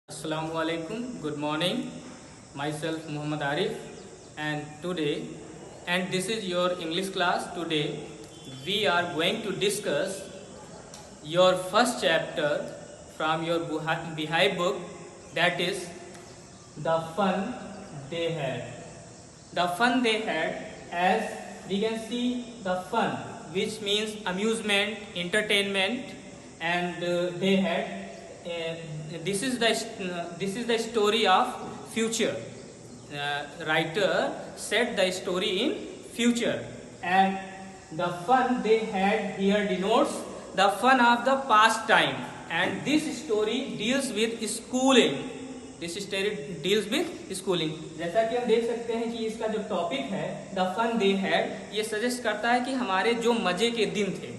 Assalamu alaikum, good morning. Myself Muhammad Arif, and today, and this is your English class. Today we are going to discuss your first chapter from your Bihai book, that is The Fun They Had. The fun they had, as we can see, the fun, which means amusement, entertainment, and they had. This is the story of future. Writer said the story in future, and the fun they had here denotes the fun of the past time, and this story deals with schooling. This story deals with schooling. जैसा कि हम देख सकते हैं कि इसका जो topic है द फन दे हैड, ये सजेस्ट करता है कि हमारे जो मजे के दिन थे,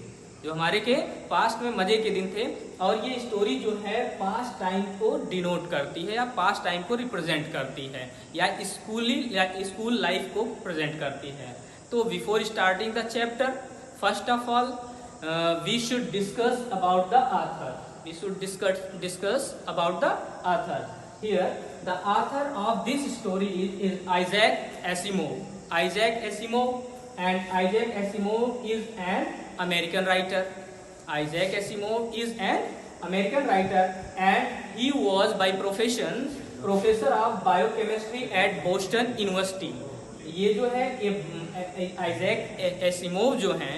जो हमारे के पास्ट में मजे के दिन थे, और ये स्टोरी जो है पास्ट टाइम को डिनोट करती है या पास्ट टाइम को रिप्रेजेंट करती है या स्कूल लाइफ को प्रेजेंट करती है। तो before starting the chapter, first of all we should discuss about the author. We should discuss about the author. Here, the author of this story is Isaac Asimov. Isaac Asimov, and Isaac Asimov is an American writer. Isaac Asimov is an American writer, and he was by profession professor of biochemistry at Boston University. ये जो है Isaac Asimov जो हैं,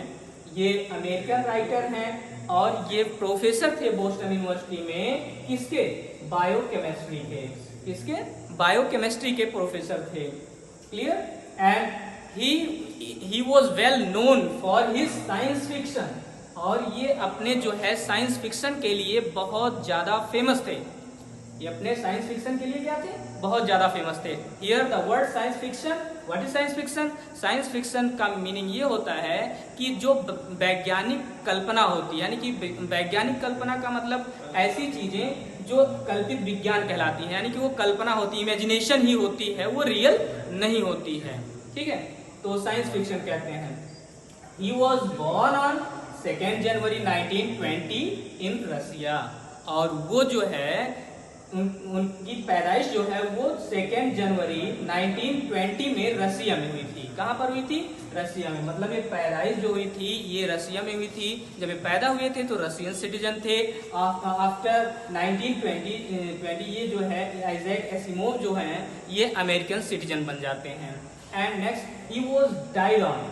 ये American writer हैं और ये professor थे बोस्टन यूनिवर्सिटी में। किसके? बायोकेमिस्ट्री के। किसके? बायोकेमिस्ट्री के प्रोफेसर थे। Clear? And he was well known for his science fiction, और ये अपने जो है साइंस फिक्शन के लिए बहुत ज्यादा फेमस थे। ये अपने साइंस फिक्शन के लिए क्या थे? बहुत ज्यादा फेमस थे। Here the word science fiction, what is science fiction? Science fiction का मीनिंग ये होता है कि जो वैज्ञानिक कल्पना होती है, यानी कि वैज्ञानिक कल्पना का मतलब ऐसी चीजें जो कल्पित विज्ञान कहलाती है, यानी कि वो कल्पना होती है, इमेजिनेशन ही होती है, वो रियल नहीं होती है। ठीक है, तो साइंस फिक्शन कहते हैं। ही वॉज बॉर्न ऑन 2 जनवरी 1920 इन रसिया, और वो जो है उनकी पैदाइश जो है वो 2 जनवरी 1920 में रसिया में हुई थी। कहाँ पर हुई थी? रसिया में। मतलब ये पैदाइश जो हुई थी ये रसिया में हुई थी। जब ये पैदा हुए थे तो रसियन सिटीजन थे। आफ्टर 1920 ये जो है आइजैक एसिमोव जो हैं ये अमेरिकन सिटीजन बन जाते हैं। And next, he was died on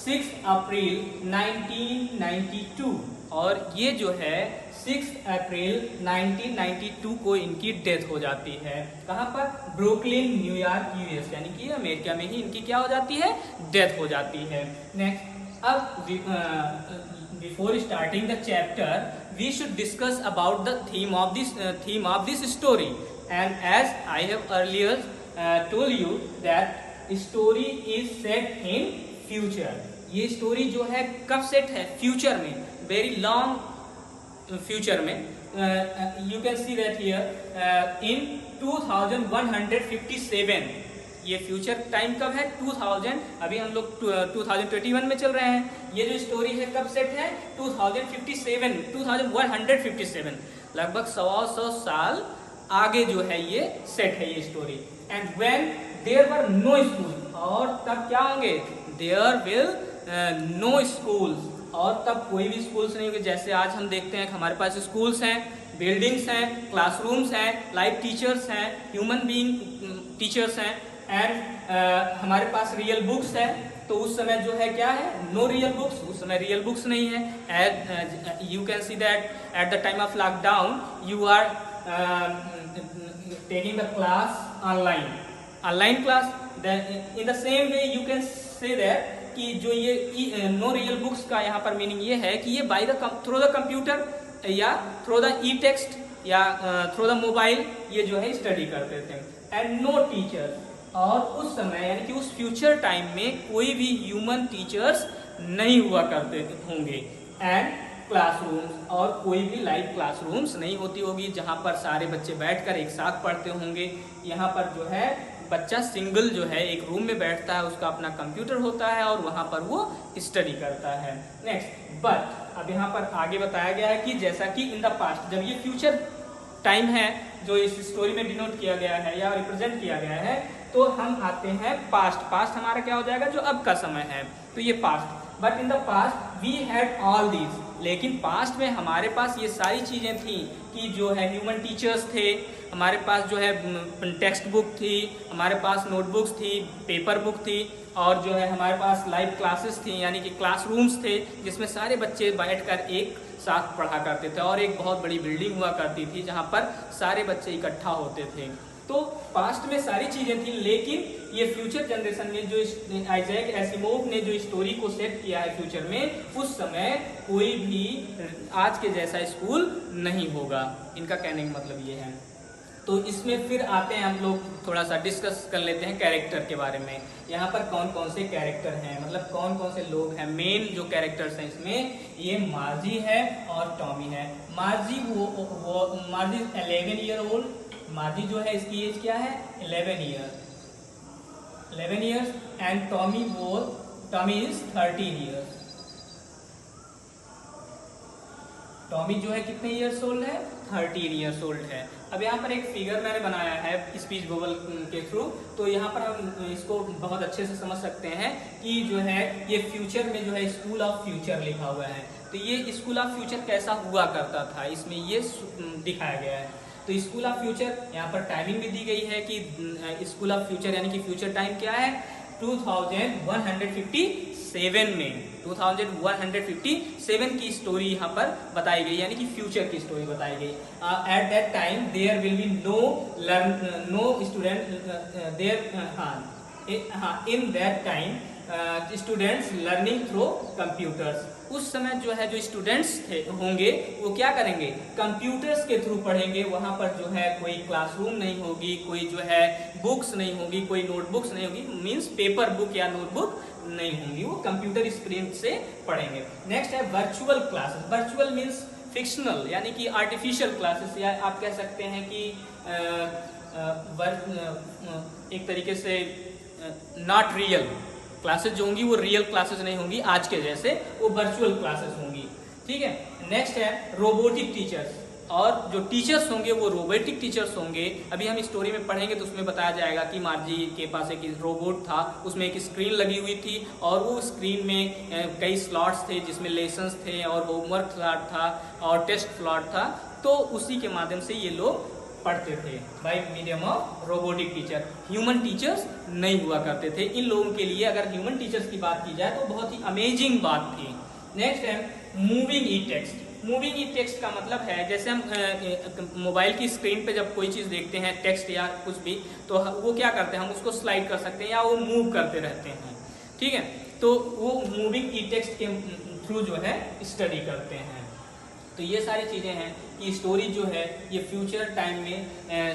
6 अप्रैल 1992, और ये जो है 6 अप्रैल 1992 को इनकी डेथ हो जाती है। कहाँ पर? ब्रुकलिन, न्यूयॉर्क, यूएस, यानी कि अमेरिका में ही इनकी क्या हो जाती है? डेथ हो जाती है। नेक्स्ट, अब before starting the chapter we should discuss about the theme of this story, and as I have earlier told you that story is set in future. ये स्टोरी जो है कब सेट है? फ्यूचर में, वेरी लॉन्ग फ्यूचर में। You can see that here in 2157। ये future time कब है? 2000। अभी हम लोग 2021 में चल रहे हैं। ये जो स्टोरी है कब सेट है? 2157, लगभग 100 साल आगे जो है ये सेट है ये story. And when there were no school, और तब क्या होंगे? देयर विल नो स्कूल्स, और तब कोई भी स्कूल्स नहीं होंगे। जैसे आज हम देखते हैं कि हमारे पास स्कूल्स हैं, बिल्डिंग्स हैं, क्लासरूम्स हैं, लाइव टीचर्स हैं, ह्यूमन बीइंग टीचर्स हैं, एंड हमारे पास रियल बुक्स है। तो उस समय जो है क्या है? No real books. उस समय रियल बुक्स नहीं है। You can see that at the time of lockdown you are taking the class online class. In the same way you can say that कि जो ये नो रियल बुक्स का यहाँ पर मीनिंग ये है कि ये by the through the computer या थ्रू द ई टेक्स्ट या थ्रू द मोबाइल ये जो है स्टडी करते थे। एंड नो टीचर, और उस समय यानी कि उस फ्यूचर टाइम में कोई भी ह्यूमन टीचर्स नहीं हुआ करते होंगे। एंड क्लासरूम्स, और कोई भी लाइव क्लासरूम्स नहीं होती होगी जहाँ पर सारे बच्चे बैठकर एक साथ पढ़ते होंगे। यहाँ पर जो है बच्चा सिंगल जो है एक रूम में बैठता है, उसका अपना कंप्यूटर होता है और वहाँ पर वो स्टडी करता है। नेक्स्ट, बट अब यहाँ पर आगे बताया गया है कि जैसा कि इन द पास्ट, जब ये फ्यूचर टाइम है जो इस स्टोरी में डिनोट किया गया है या रिप्रेजेंट किया गया है, तो हम आते हैं पास्ट। पास्ट हमारा क्या हो जाएगा, जो अब का समय है, तो ये past. But in the past we had all these, लेकिन पास्ट में हमारे पास ये सारी चीजें थी कि जो है ह्यूमन टीचर्स थे, हमारे पास जो है टेक्स्ट बुक थी, हमारे पास नोटबुक्स थी, पेपर बुक थी, और जो है हमारे पास लाइव क्लासेस थी, यानी कि क्लासरूम्स थे जिसमें सारे बच्चे बैठकर एक साथ पढ़ा करते थे, और एक बहुत बड़ी बिल्डिंग हुआ करती थी जहाँ पर सारे बच्चे इकट्ठा होते थे। तो पास्ट में सारी चीजें थी, लेकिन ये फ्यूचर जनरेशन में जो आइजैक एसिमोव ने जो स्टोरी को सेट किया है फ्यूचर में, उस समय कोई भी आज के जैसा स्कूल नहीं होगा। इनका कहने का मतलब ये है। तो इसमें फिर आते हैं हम लोग, थोड़ा सा डिस्कस कर लेते हैं कैरेक्टर के बारे में। यहाँ पर कौन कौन से कैरेक्टर हैं, मतलब कौन कौन से लोग हैं। मेन जो कैरेक्टर्स हैं इसमें, ये मार्जी है और टॉमी है। मार्जी मार्जी 11 ईयर ओल्ड। मार्जी जो है इसकी एज क्या है, 11 years, and Tommy is 13 years. Tommy जो है कितने ईयर्स ओल्ड है, 13 ईयर्स ओल्ड है। अब यहाँ पर एक फिगर मैंने बनाया है स्पीच बबल के थ्रू, तो यहाँ पर हम इसको बहुत अच्छे से समझ सकते हैं कि जो है ये फ्यूचर में जो है स्कूल ऑफ फ्यूचर लिखा हुआ है। तो ये स्कूल ऑफ फ्यूचर कैसा हुआ करता था, इसमें ये दिखाया गया है। तो स्कूल ऑफ फ्यूचर, यहाँ पर टाइमिंग भी दी गई है कि स्कूल ऑफ फ्यूचर यानी कि फ्यूचर टाइम क्या है, 2157 में 2157 की स्टोरी यहाँ पर बताई गई, यानी कि फ्यूचर की स्टोरी बताई गई। At that time there will be no student there in that time students learning through computers. उस समय जो है जो स्टूडेंट्स होंगे वो क्या करेंगे, कंप्यूटर्स के थ्रू पढ़ेंगे। वहां पर जो है कोई क्लासरूम नहीं होगी, कोई जो है बुक्स नहीं होगी, कोई नोटबुक्स नहीं होगी, मींस पेपर बुक या नोटबुक नहीं होंगी, वो कंप्यूटर स्क्रीन से पढ़ेंगे। नेक्स्ट है virtual classes. Virtual means fictional, यानी कि आर्टिफिशियल क्लासेस, या आप कह सकते हैं कि एक तरीके से नॉट रियल क्लासेस जो होंगी वो रियल क्लासेस नहीं होंगी आज के जैसे, वो वर्चुअल क्लासेस होंगी। ठीक है। नेक्स्ट है रोबोटिक टीचर्स, और जो टीचर्स होंगे वो रोबोटिक टीचर्स होंगे। अभी हम स्टोरी में पढ़ेंगे तो उसमें बताया जाएगा कि मार्जी के पास एक रोबोट था, उसमें एक स्क्रीन लगी हुई थी, और वो स्क्रीन में कई स्लॉट्स थे जिसमें लेसन्स थे और होमवर्क स्लॉट था और टेस्ट स्लॉट था। तो उसी के माध्यम से ये लोग पढ़ते थे bye medium of robotic teacher. Human teachers नहीं हुआ करते थे। इन लोगों के लिए अगर ह्यूमन टीचर्स की बात की जाए तो बहुत ही अमेजिंग बात थी। नेक्स्ट है मूविंग ई टेक्स्ट। मूविंग ई टेक्स्ट का मतलब है, जैसे हम मोबाइल की स्क्रीन पे जब कोई चीज देखते हैं, टेक्स्ट या कुछ भी, तो वो क्या करते हैं, हम उसको स्लाइड कर सकते हैं या वो मूव करते रहते हैं। ठीक है। तो वो मूविंग ई टेक्स्ट के थ्रू जो है स्टडी करते हैं। तो ये सारी चीज़ें हैं कि स्टोरी जो है ये फ्यूचर टाइम में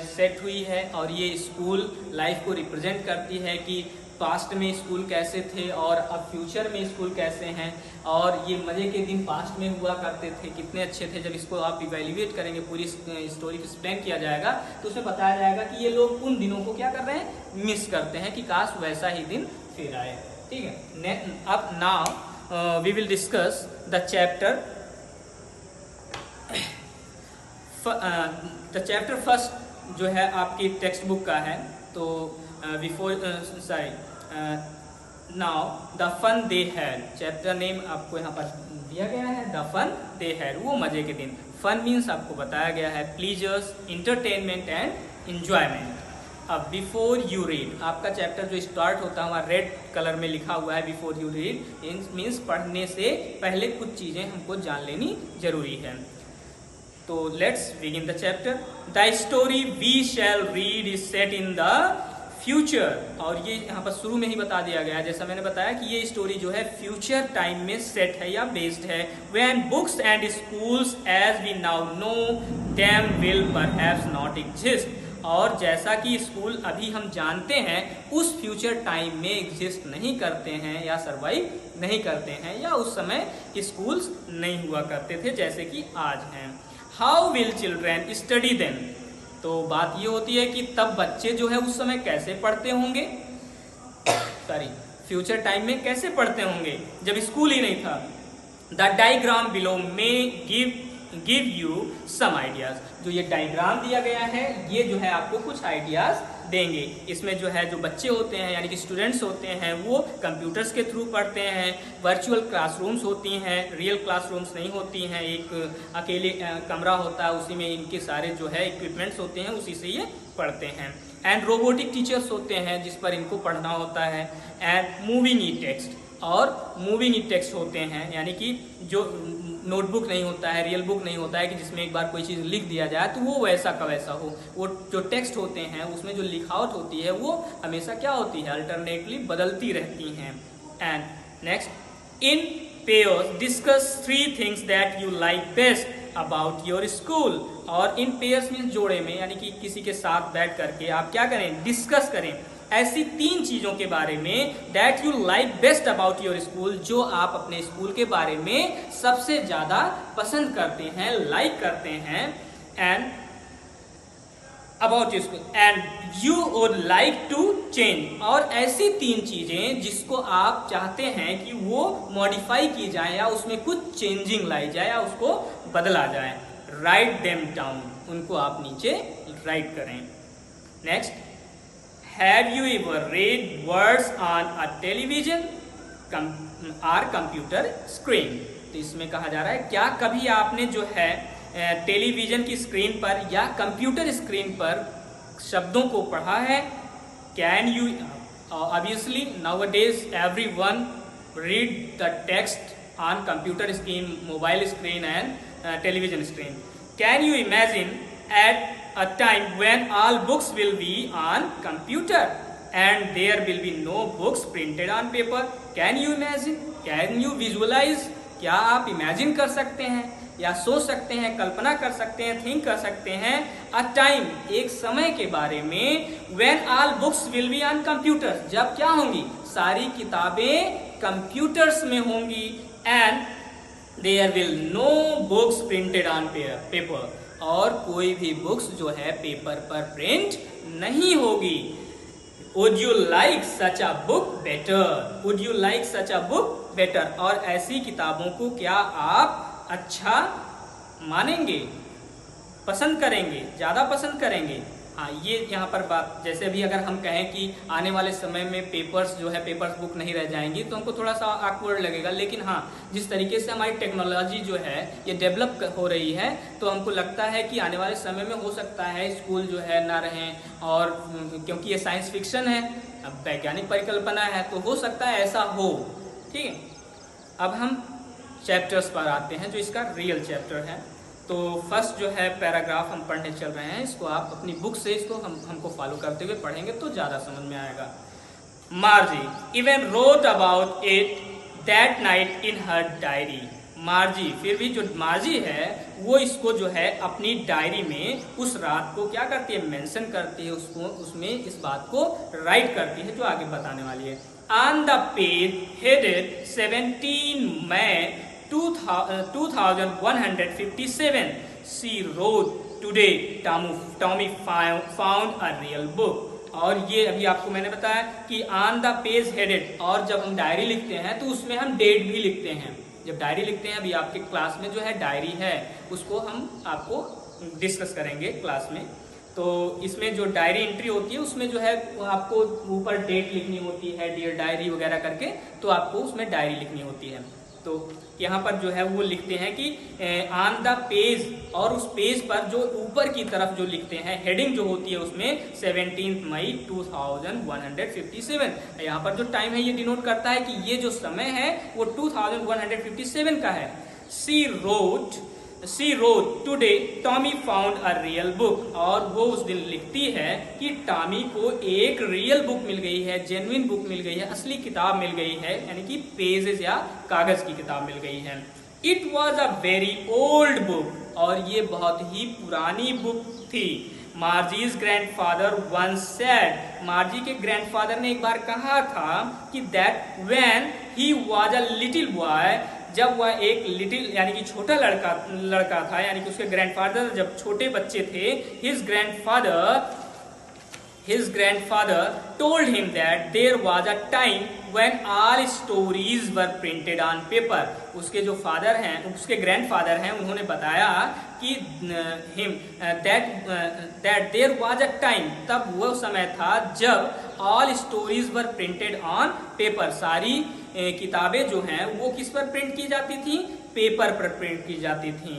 सेट हुई है, और ये स्कूल लाइफ को रिप्रेजेंट करती है कि पास्ट में स्कूल कैसे थे और अब फ्यूचर में स्कूल कैसे हैं, और ये मज़े के दिन पास्ट में हुआ करते थे कितने अच्छे थे। जब इसको आप इवेल्युएट करेंगे, पूरी स्टोरी को एक्सप्लेन किया जाएगा, तो उसमें बताया जाएगा कि ये लोग उन दिनों को क्या कर रहे हैं, मिस करते हैं कि काश वैसा ही दिन फिर आए। ठीक है। अब now we will discuss the chapter the chapter first जो है आपकी टेक्स्ट बुक का है। तो now the fun they had, chapter name आपको यहाँ पर दिया गया है, द फन दे हैड, वो मजे के दिन। फन मीन्स आपको बताया गया है प्लीजर्स, इंटरटेनमेंट एंड इंजॉयमेंट। अब बिफोर यू रीड, आपका चैप्टर जो स्टार्ट होता है वहाँ रेड कलर में लिखा हुआ है बिफोर यू रीड, मीन्स पढ़ने से पहले कुछ चीज़ें हमको जान लेनी जरूरी है। तो let's begin the chapter. The story we shall read is set in the future, और ये यहाँ पर शुरू में ही बता दिया गया है, जैसा मैंने बताया कि ये स्टोरी जो है फ्यूचर टाइम में सेट है या बेस्ड है। When books and schools as we now know them will perhaps not exist, और जैसा कि स्कूल अभी हम जानते हैं उस फ्यूचर टाइम में एग्जिस्ट नहीं करते हैं या सरवाइव नहीं करते हैं, या उस समय स्कूल्स नहीं हुआ करते थे जैसे कि आज हैं। How will children study them, तो बात ये होती है कि तब बच्चे जो है उस समय कैसे पढ़ते होंगे, फ्यूचर टाइम में कैसे पढ़ते होंगे जब स्कूल ही नहीं था। The diagram below may give give you some ideas. जो ये डायग्राम दिया गया है ये जो है आपको कुछ आइडियाज देंगे। इसमें जो है जो बच्चे होते हैं यानी कि स्टूडेंट्स होते हैं वो कंप्यूटर्स के थ्रू पढ़ते हैं, वर्चुअल क्लासरूम्स होती हैं, रियल क्लासरूम्स नहीं होती हैं, एक अकेले कमरा होता है उसी में इनके सारे जो है इक्विपमेंट्स होते हैं उसी से ये पढ़ते हैं। एंड रोबोटिक टीचर्स होते हैं जिस पर इनको पढ़ना होता है। एंड मूविंग ई टेक्स्ट, और मूविंग ई टेक्स्ट होते हैं यानी कि जो नोटबुक नहीं होता है, रियल बुक नहीं होता है कि जिसमें एक बार कोई चीज़ लिख दिया जाए तो वो वैसा का वैसा हो। वो जो टेक्स्ट होते हैं उसमें जो लिखावट होती है वो हमेशा क्या होती है, अल्टरनेटली बदलती रहती हैं। And next, in pairs discuss 3 things that you like best about your school. और इन पेयर्स में जोड़े में यानी कि किसी के साथ बैठ करके आप क्या करें, डिस्कस करें ऐसी 3 चीजों के बारे में that you like best about your school, जो आप अपने स्कूल के बारे में सबसे ज्यादा पसंद करते हैं, लाइक करते हैं। And about your school and you would like to change, और ऐसी 3 चीजें जिसको आप चाहते हैं कि वो मॉडिफाई की जाए या उसमें कुछ चेंजिंग लाई जाए या उसको बदला जाए। राइट देम डाउन, उनको आप नीचे राइट करें। Next, Have you ever read words on a television or computer screen? तो इसमें कहा जा रहा है क्या कभी आपने जो है टेलीविजन की स्क्रीन पर या कंप्यूटर स्क्रीन पर शब्दों को पढ़ा है? Can you obviously nowadays everyone read the text on computer screen, mobile screen and television screen. Can you imagine at a time when all books will be on computer and there will be no books printed on paper? Can you imagine? Can you visualize? क्या आप imagine कर सकते हैं या सोच सकते हैं, कल्पना कर सकते हैं, थिंक कर सकते हैं अ टाइम, एक समय के बारे में when all books will be on computers, जब क्या होंगी, सारी किताबें कंप्यूटर्स में होंगी and there will no books printed on paper, और कोई भी बुक्स जो है पेपर पर प्रिंट नहीं होगी। Would you like such a book better? Would you like such a book better? और ऐसी किताबों को क्या आप अच्छा मानेंगे, पसंद करेंगे, ज़्यादा पसंद करेंगे? हाँ, ये यहाँ पर बात, जैसे अभी अगर हम कहें कि आने वाले समय में पेपर्स जो है पेपर्स बुक नहीं रह जाएंगी तो हमको थोड़ा सा ऑकवर्ड लगेगा, लेकिन हाँ जिस तरीके से हमारी टेक्नोलॉजी जो है ये डेवलप हो रही है तो हमको लगता है कि आने वाले समय में हो सकता है स्कूल जो है ना रहें, और क्योंकि ये साइंस फिक्शन है, वैज्ञानिक परिकल्पना है, तो हो सकता है ऐसा हो। ठीक है, अब हम चैप्टर्स पर आते हैं जो इसका रियल चैप्टर है। तो फर्स्ट जो है पैराग्राफ हम पढ़ने चल रहे हैं, इसको आप अपनी बुक से इसको हमको फॉलो करते हुए पढ़ेंगे तो ज़्यादा समझ में आएगा। मार्जी even wrote about it that night in her diary. मार्जी, फिर भी जो मार्जी है वो इसको जो है अपनी डायरी में उस रात को क्या करती है, मेंशन करती है, उसको उसमें इस बात को राइट करती है जो आगे बताने वाली है। On the page headed 17 May 2157 she wrote today Tommy found a real book। और ये अभी आपको मैंने बताया कि ऑन द पेज हेडेड, और जब हम डायरी लिखते हैं तो उसमें हम डेट भी लिखते हैं। जब डायरी लिखते हैं, अभी आपके क्लास में जो है डायरी है उसको हम आपको डिस्कस करेंगे क्लास में, तो इसमें जो डायरी एंट्री होती है उसमें जो है आपको ऊपर डेट लिखनी होती है, डियर डायरी वगैरह करके, तो आपको उसमें डायरी लिखनी होती है। तो यहाँ पर जो है वो लिखते हैं कि ऑन द पेज, और उस पेज पर जो ऊपर की तरफ जो लिखते हैं हेडिंग जो होती है उसमें 17 मई 2157। यहाँ पर जो टाइम है ये डिनोट करता है कि ये जो समय है वो 2157 का है। She wrote today Tommy found a real book, और वो उस दिन लिखती है कि टॉमी को एक रियल बुक मिल गई है, जेन्युइन बुक मिल गई है, असली किताब मिल गई है, यानी कि पेजेस या कागज की किताब मिल गई है। It was a very old book, और ये बहुत ही पुरानी बुक थी। मार्जीज ग्रैंडफादर once said, मार्जी के ग्रैंडफादर ने एक बार कहा था कि that when he was a little boy, जब वह एक लिटिल यानी कि छोटा लड़का था, यानी कि उसके ग्रैंडफादर जब छोटे बच्चे थे, his grandfather his grandfather told him that there was a time when all stories were printed on paper. उसके जो फादर हैं, उसके ग्रैंडफादर हैं, उन्होंने बताया कि him that there was a time, तब वो समय था जब all stories were printed on paper. सारी किताबें जो हैं वो किस पर प्रिंट की जाती थी? पेपर पर प्रिंट की जाती थी.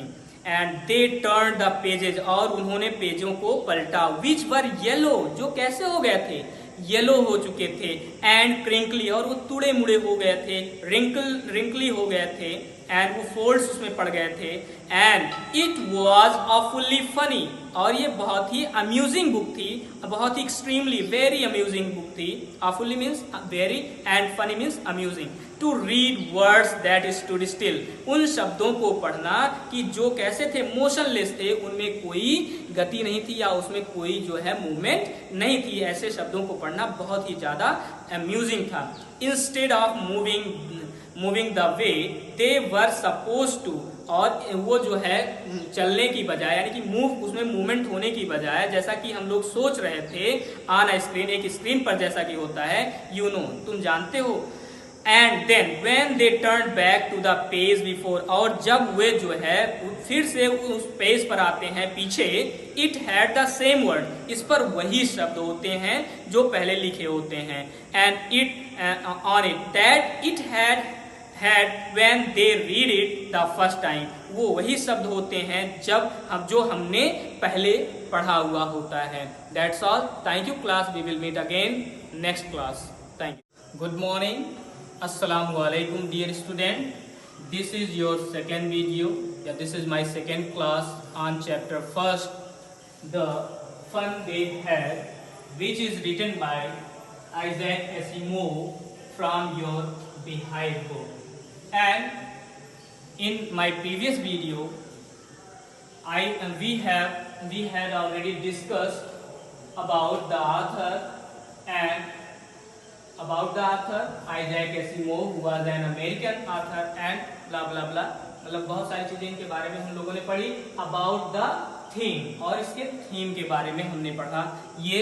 And they turn the pages, और उन्होंने पेजों को पलटा, विच वर येलो, जो कैसे हो गए थे? येलो हो चुके थे. एंड क्रिंकली, और वो तुड़े मुड़े हो गए थे, रिंकली हो गए थे. एंड वो फोल्ड्स उसमें पड़ गए थे. And it was awfully funny, और ये बहुत ही अम्यूजिंग बुक थी, बहुत ही एक्सट्रीमली वेरी अम्यूजिंग बुक थी. Awfully means very and funny means amusing. To read words that stood still, उन शब्दों को पढ़ना कि जो कैसे थे? मोशनलेस थे, उनमें कोई गति नहीं थी या उसमें कोई जो है मूवमेंट नहीं थी. ऐसे शब्दों को पढ़ना बहुत ही ज्यादा अम्यूजिंग था. Instead of moving the way they were suppose to, और वो जो है चलने की बजाय, यानी कि उसमें मूवमेंट होने की बजाय, जैसा कि हम लोग सोच रहे थे ऑन अ स्क्रीन, एक स्क्रीन पर जैसा कि होता है, तुम जानते हो. And then when they turn back to the page before, और जब वे जो है फिर से उस पेज पर आते हैं पीछे, it had the same word, इस पर वही शब्द होते हैं जो पहले लिखे होते हैं. And it on it that it had when they read it the first time, वो वही शब्द होते हैं जो हमने पहले पढ़ा हुआ होता है. That's all. Thank you class. We will meet again next class. Thank you. Good morning. Assalamu alaikum dear student. This is your second video. This is my second class on chapter first, The Fun They Had, which is written by Isaac Asimov from your Behind book. And in my previous video, we had already discussed about the author Isaac Asimov, who was an American author, and blah blah blah. मतलब बहुत सारी चीजें इनके बारे में हम लोगों ने पढ़ी. अबाउट द थीम, और इसके थीम के बारे में हमने पढ़ा. ये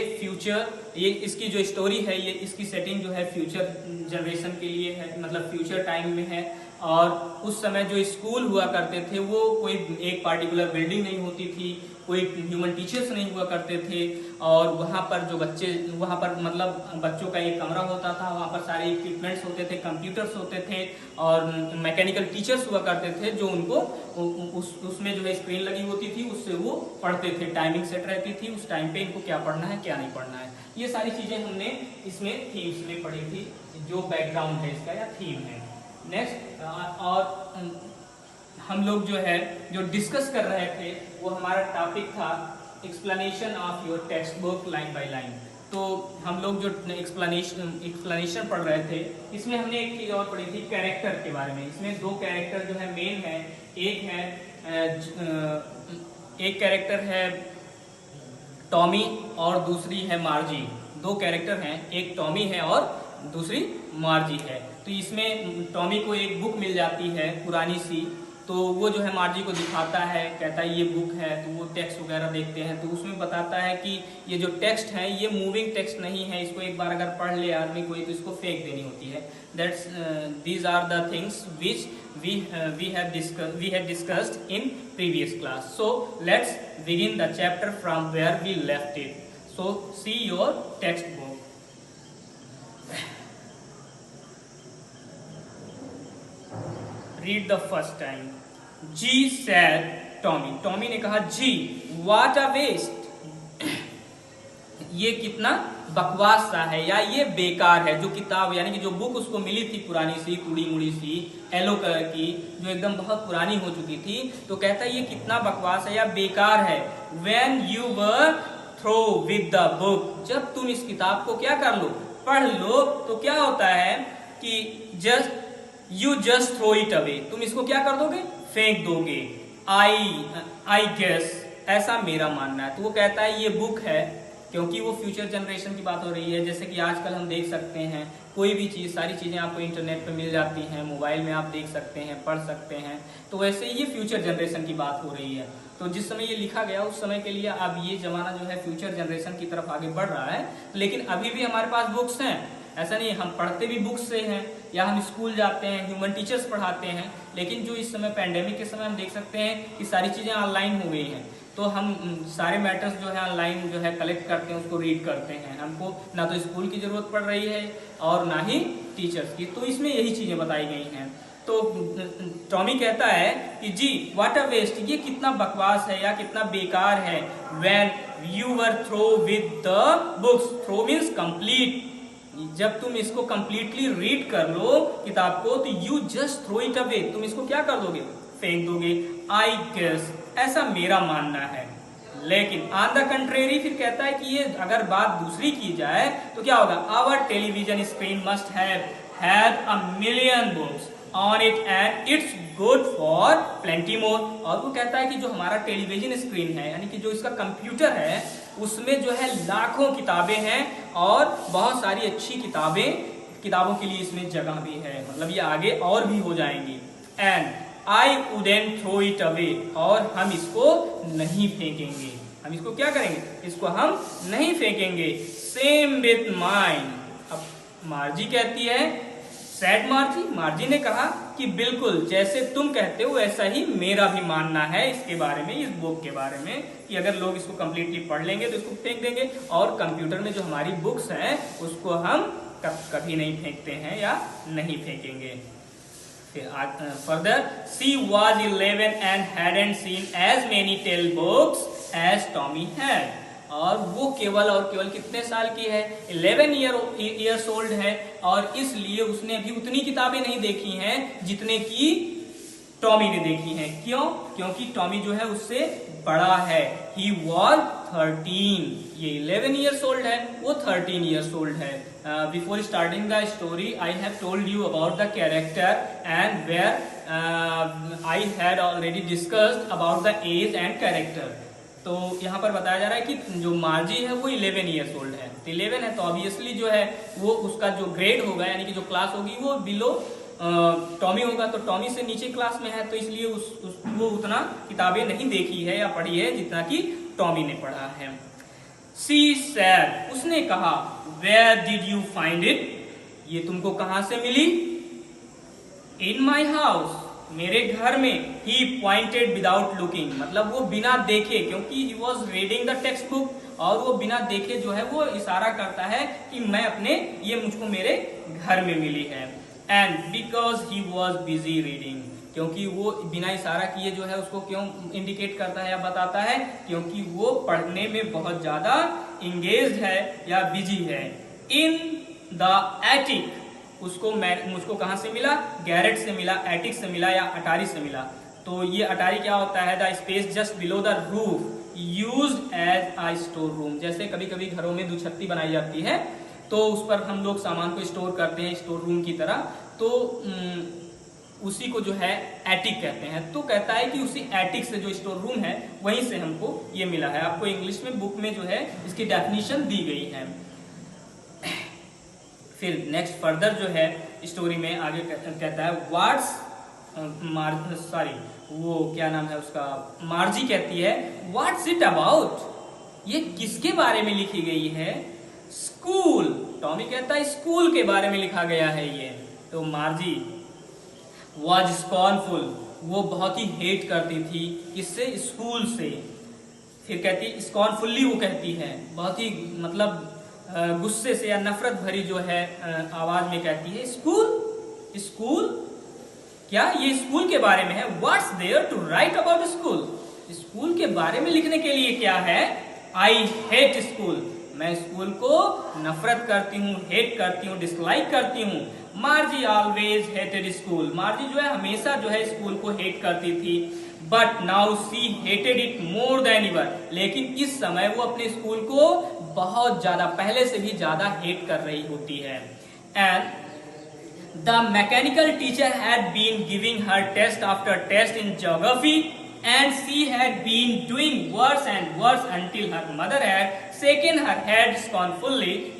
इसकी जो स्टोरी है, ये इसकी सेटिंग जो है फ्यूचर जनरेशन के लिए है, मतलब फ्यूचर टाइम में है. और उस समय जो स्कूल हुआ करते थे वो कोई एक पार्टिकुलर बिल्डिंग नहीं होती थी, कोई ह्यूमन टीचर्स नहीं हुआ करते थे, और वहाँ पर जो बच्चे, वहाँ पर मतलब बच्चों का एक कमरा होता था, वहाँ पर सारे इक्विपमेंट्स होते थे, कंप्यूटर्स होते थे, और मैकेनिकल टीचर्स हुआ करते थे जो उनको उसमें जो है स्क्रीन लगी होती थी, उससे वो पढ़ते थे. टाइमिंग सेट रहती थी, उस टाइम पे इनको क्या पढ़ना है क्या नहीं पढ़ना है. ये सारी चीजें हमने इसमें थीम्स में पढ़ी थी, जो बैकग्राउंड है इसका या थीम है. नेक्स्ट, और हम लोग जो डिस्कस कर रहे थे वो हमारा टॉपिक था explanation of your text book line by line. तो हम लोग जो एक्सप्लेनेशन पढ़ रहे थे, इसमें हमने एक चीज और पढ़ी थी कैरेक्टर के बारे में. इसमें दो कैरेक्टर जो है मेन है, एक कैरेक्टर है टॉमी और दूसरी है मार्जी. दो कैरेक्टर हैं, एक टॉमी है और दूसरी मार्जी है. तो इसमें टॉमी को एक बुक मिल जाती है पुरानी सी, तो वो जो है मार्जी को दिखाता है, कहता है ये बुक है. तो वो टेक्स्ट वगैरह देखते हैं, तो उसमें बताता है कि ये जो टेक्स्ट है ये मूविंग टेक्स्ट नहीं है, इसको एक बार अगर पढ़ ले आदमी कोई तो इसको फेंक देनी होती है. That's these are the things which we had discussed in previous class. So let's begin the chapter from where we left it. So see your textbook. Read the first time. Gee said Tommy. Tommy ने कहा जी, what a waste. ये कितना बकवास सा है, या ये बेकार है. जो किताब यानी कि जो बुक उसको मिली थी पुरानी सी, टूड़ी मुड़ी सी, येलो कलर की, जो एकदम बहुत पुरानी हो चुकी थी, तो कहता है ये कितना बकवास है या बेकार है. When you were through with the book, जब तुम इस किताब को क्या कर लो, पढ़ लो, तो क्या होता है कि you just throw it away, तुम इसको क्या कर दोगे, फेंक दोगे. I guess, ऐसा मेरा मानना है. तो वो कहता है ये बुक है, क्योंकि वो फ्यूचर जनरेशन की बात हो रही है. जैसे कि आजकल हम देख सकते हैं कोई भी चीज़, सारी चीज़ें आपको इंटरनेट पे मिल जाती हैं, मोबाइल में आप देख सकते हैं, पढ़ सकते हैं. तो वैसे ये फ्यूचर जनरेशन की बात हो रही है. तो जिस समय ये लिखा गया उस समय के लिए अब ये जमाना जो है फ्यूचर जनरेशन की तरफ आगे बढ़ रहा है, लेकिन अभी भी हमारे पास बुक्स हैं। ऐसा नहीं, हम पढ़ते भी बुक्स से हैं या हम स्कूल जाते हैं, ह्यूमन टीचर्स पढ़ाते हैं, लेकिन जो इस समय पैंडेमिक के समय हम देख सकते हैं कि सारी चीज़ें ऑनलाइन हो गई हैं, तो हम सारे मैटर्स जो है ऑनलाइन जो है कलेक्ट करते हैं, उसको रीड करते हैं। हमको ना तो स्कूल की ज़रूरत पड़ रही है और ना ही टीचर्स की, तो इसमें यही चीज़ें बताई गई हैं। तो टॉमी कहता है कि जी व्हाट अ वेस्ट, ये कितना बकवास है या कितना बेकार है। When you were through with the books, through means complete, जब तुम इसको कंप्लीटली रीड कर लो किताब को, तो you just throw it away, तुम इसको क्या कर दोगे, फेंक दोगे। आई गेस, ऐसा मेरा मानना है। लेकिन ऑन द कंट्रेरी फिर कहता है कि ये अगर बात दूसरी की जाए तो क्या होगा, our television screen must have had a million books on it and it's good for plenty more. और वो कहता है कि जो हमारा टेलीविजन स्क्रीन है, यानी कि जो इसका कंप्यूटर है, उसमें जो है लाखों किताबें हैं और बहुत सारी अच्छी किताबों के लिए इसमें जगह भी है, मतलब ये आगे और भी हो जाएंगी। And I wouldn't throw it away, और हम इसको नहीं फेंकेंगे। हम इसको क्या करेंगे, इसको हम नहीं फेंकेंगे। Same with mine. अब मार्जी कहती है, सैड मार्जी ने कहा कि बिल्कुल जैसे तुम कहते हो वैसा ही मेरा भी मानना है इसके बारे में, इस बुक के बारे में, कि अगर लोग इसको कंप्लीटली पढ़ लेंगे तो इसको फेंक देंगे, और कंप्यूटर में जो हमारी बुक्स हैं उसको हम कभी नहीं फेंकते हैं या नहीं फेंकेंगे। Further, she was 11 and hadn't seen as many tale books as Tommy had। और वो केवल और केवल कितने साल की है, 11 ईयर्स ओल्ड है, और इसलिए उसने अभी उतनी किताबें नहीं देखी हैं जितने की टॉमी ने देखी हैं। क्यों? क्योंकि टॉमी जो है उससे बड़ा है। ही वॉज 13, ये 11 ईयर्स ओल्ड है, वो 13 ईयर्स ओल्ड है। Before starting the story I have told you about the character and where I had already discussed about the age and character. तो यहाँ पर बताया जा रहा है कि जो मार्जी है वो 11 ईयर्स ओल्ड है, तो 11 है तो ऑब्वियसली जो है वो उसका जो ग्रेड होगा, यानी कि जो क्लास होगी वो बिलो टॉमी होगा, तो टॉमी से नीचे क्लास में है, तो इसलिए वो उतना किताबें नहीं देखी है या पढ़ी है जितना कि टॉमी ने पढ़ा है। सी सैड, उसने कहा, where did you find it, ये तुमको कहां से मिली। इन माई हाउस, मेरे घर में। ही पॉइंटेड विदाउट लुकिंग, मतलब वो बिना देखे, क्योंकि he was reading the text book, और वो बिना देखे जो है वो इशारा करता है कि मैं अपने, ये मुझको मेरे घर में मिली है। And because he was busy reading, क्योंकि वो बिना इशारा किए जो है उसको क्यों इंडिकेट करता है या बताता है, क्योंकि वो पढ़ने में बहुत ज्यादा इंगेज्ड है या बिजी है। इन द एटिक, मुझको कहां से मिला, गैरेट से मिला, एटिक से मिला या अटारी से मिला। तो ये अटारी क्या होता है, the space just below the roof used as a store room. जैसे कभी कभी घरों में दुछत्ती बनाई जाती है तो उस पर हम लोग सामान को स्टोर करते हैं स्टोर रूम की तरह, तो उसी को जो है एटिक कहते हैं। तो कहता है कि उसी एटिक से जो स्टोर रूम है वहीं से हमको ये मिला है। आपको इंग्लिश में बुक में जो है इसकी डेफिनेशन दी गई है। फिर नेक्स्ट फर्दर जो है स्टोरी में आगे कहता है व्हाट्स वो क्या नाम है उसका, मार्जी कहती है व्हाट्स इट अबाउट, ये किसके बारे में लिखी गई है। स्कूल, टॉमी कहता है स्कूल के बारे में लिखा गया है ये। तो मार्जी वाज स्कॉर्नफुल, वो बहुत ही हेट करती थी, किससे, स्कूल से। फिर कहती स्कॉर्नफुल्ली, वो कहती है बहुत ही मतलब गुस्से से या नफरत भरी जो है आवाज में कहती है स्कूल, स्कूल क्या, ये स्कूल के बारे में है। What's there to write about school, school के बारे में लिखने के लिए क्या है। आई हेट स्कूल, मैं स्कूल को नफरत करती हूँ, हेट करती हूँ, डिसलाइक करती हूँ। मार्जी ऑलवेज हेटेड स्कूल, मार्जी जो है हमेशा जो है स्कूल को हेट करती थी। But now see hated it more than ever, लेकिन इस समय वो अपने स्कूल को बहुत ज्यादा, पहले से भी ज्यादा हेट कर रही होती है। And the mechanical teacher had been giving her test after test in geography and she had been doing worse and worse until her mother had shaken her head scornfully,